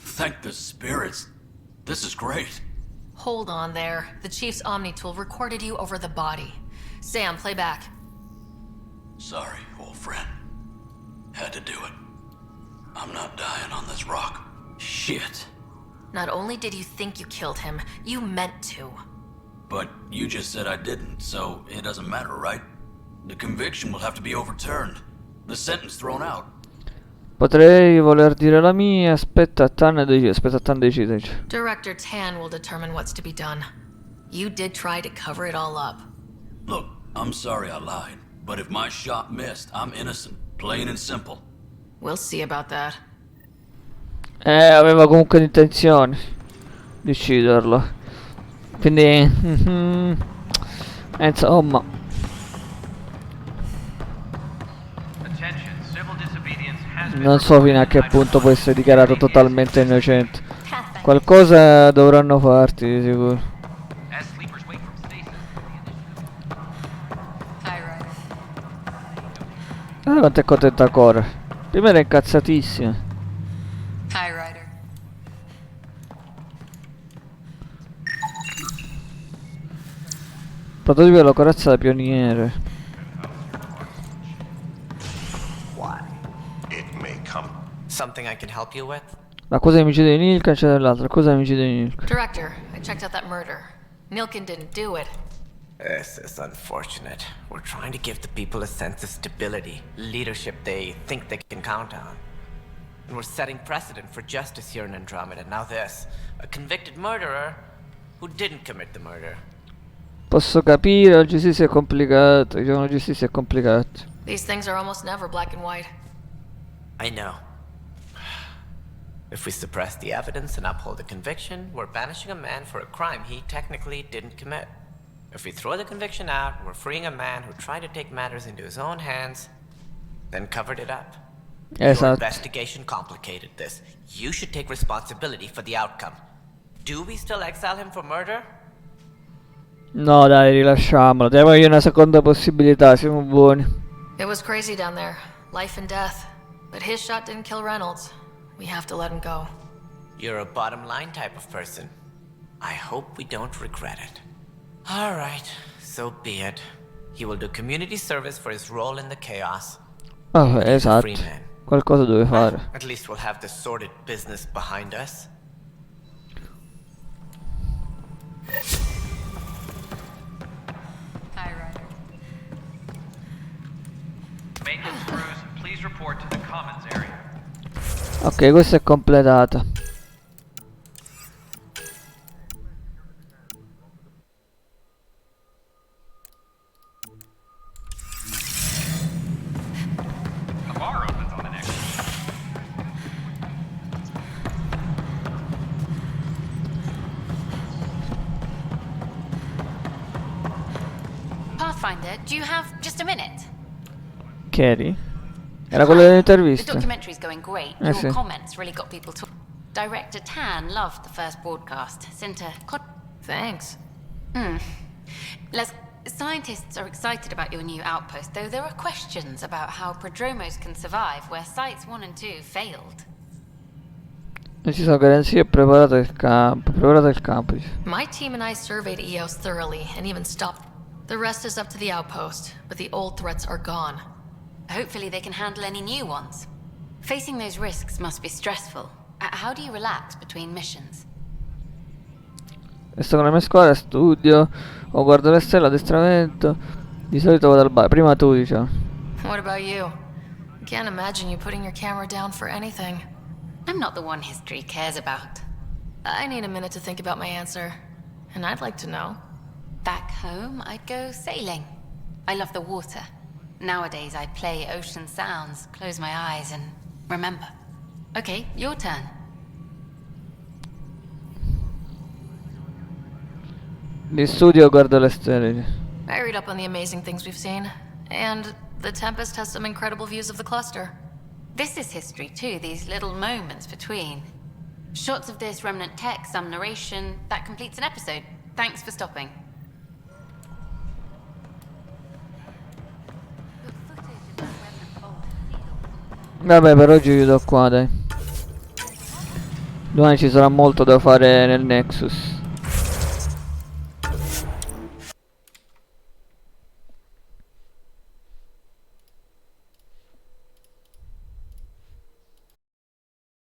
Thank the spirits. This is great. Hold on there. The Chief's Omni tool recorded you over the body. Sam, play back. Sorry, old friend. Had to do it. I'm not dying on this rock. Shit. Not only did you think you killed him, you meant to. But you just said I didn't, so it doesn't matter, right? The conviction will have to be overturned. The sentence thrown out. Potrei voler dire la mia, aspetta Tan deciderci. Director Tan will determine what's to be done. You did try to cover it all up. Look, I'm sorry I lied, but if my shot missed, I'm innocent. Plain and simple. We'll see about that. Aveva comunque l'intenzione di ucciderlo. Quindi insomma. Non so fino a che punto può essere dichiarato totalmente innocente. Qualcosa dovranno farti di sicuro. Guarda quanto è contenta ancora. Prima era incazzatissima. Hi, Ryder. Prototipo della corazza da pioniere. Something I can help you with? L'accusa di omicidio di Nilkan c'è dell'altro. Accusa di omicidio di Nilkan. Director, I checked out that murder. Nilkan didn't do it. This is unfortunate. We're trying to give the people a sense of stability, leadership they think they can count on. And we're setting precedent for justice here in Andromeda. Now this, a convicted murderer who didn't commit the murder. Posso capire, la giustizia è complicata. Diciamo, la giustizia è complicata. These things are almost never black and white. I know. If we suppress the evidence and uphold the conviction, we're banishing a man for a crime he technically didn't commit. If we throw the conviction out, we're freeing a man who tried to take matters into his own hands, then covered it up. Your investigation complicated this. You should take responsibility for the outcome. Do we still exile him for murder? No, dai, rilasciamolo. Diamogli una seconda possibilità, siamo buoni. It was crazy down there. Life and death. But his shot didn't kill Reynolds. We have to let him go. You're a bottom line type of person. I hope we don't regret it. All right, so be it. He will do community service for his role in the chaos. Oh, esatto. Qualcosa deve fare. At least we'll have the sordid business behind us. Hi, Ryder. Maintenance crews, please report to the commons area. Ok, questa è completata. A bar opens on the Nexus. Pathfinder, do you have just a minute? Carrie? Era quello dell'intervista. The documentary's going great. Your Sì. comments really got people talking. Director Tan loved the first broadcast. Sent a Thanks. Scientists are excited about your new outpost, though there are questions about how prodromos can survive where sites 1 and 2 failed. Non ci sono garanzie, preparate il campo. Preparate il campo. My team and I surveyed EOS thoroughly and even stopped. The rest is up to the outpost, but the old threats are gone. Hopefully they can handle any new ones. Facing those risks must be stressful. How do you relax between missions? Resto con la mia squadra, studio, o guardo le stelle, addestramento. Di solito vado al bar. Prima tu, diciamo. What about you? Can't imagine you putting your camera down for anything. I'm not the one history cares about. I need a minute to think about my answer. And I'd like to know. Back home, I'd go sailing. I love the water. Nowadays, I play ocean sounds, close my eyes, and remember. Okay, your turn. Di studio guardo le stelle. I read up on the amazing things we've seen. And the Tempest has some incredible views of the cluster. This is history too, these little moments between. Shots of this remnant tech, some narration. That completes an episode. Thanks for stopping. Vabbè, per oggi chiudo qua, dai. Domani ci sarà molto da fare nel Nexus.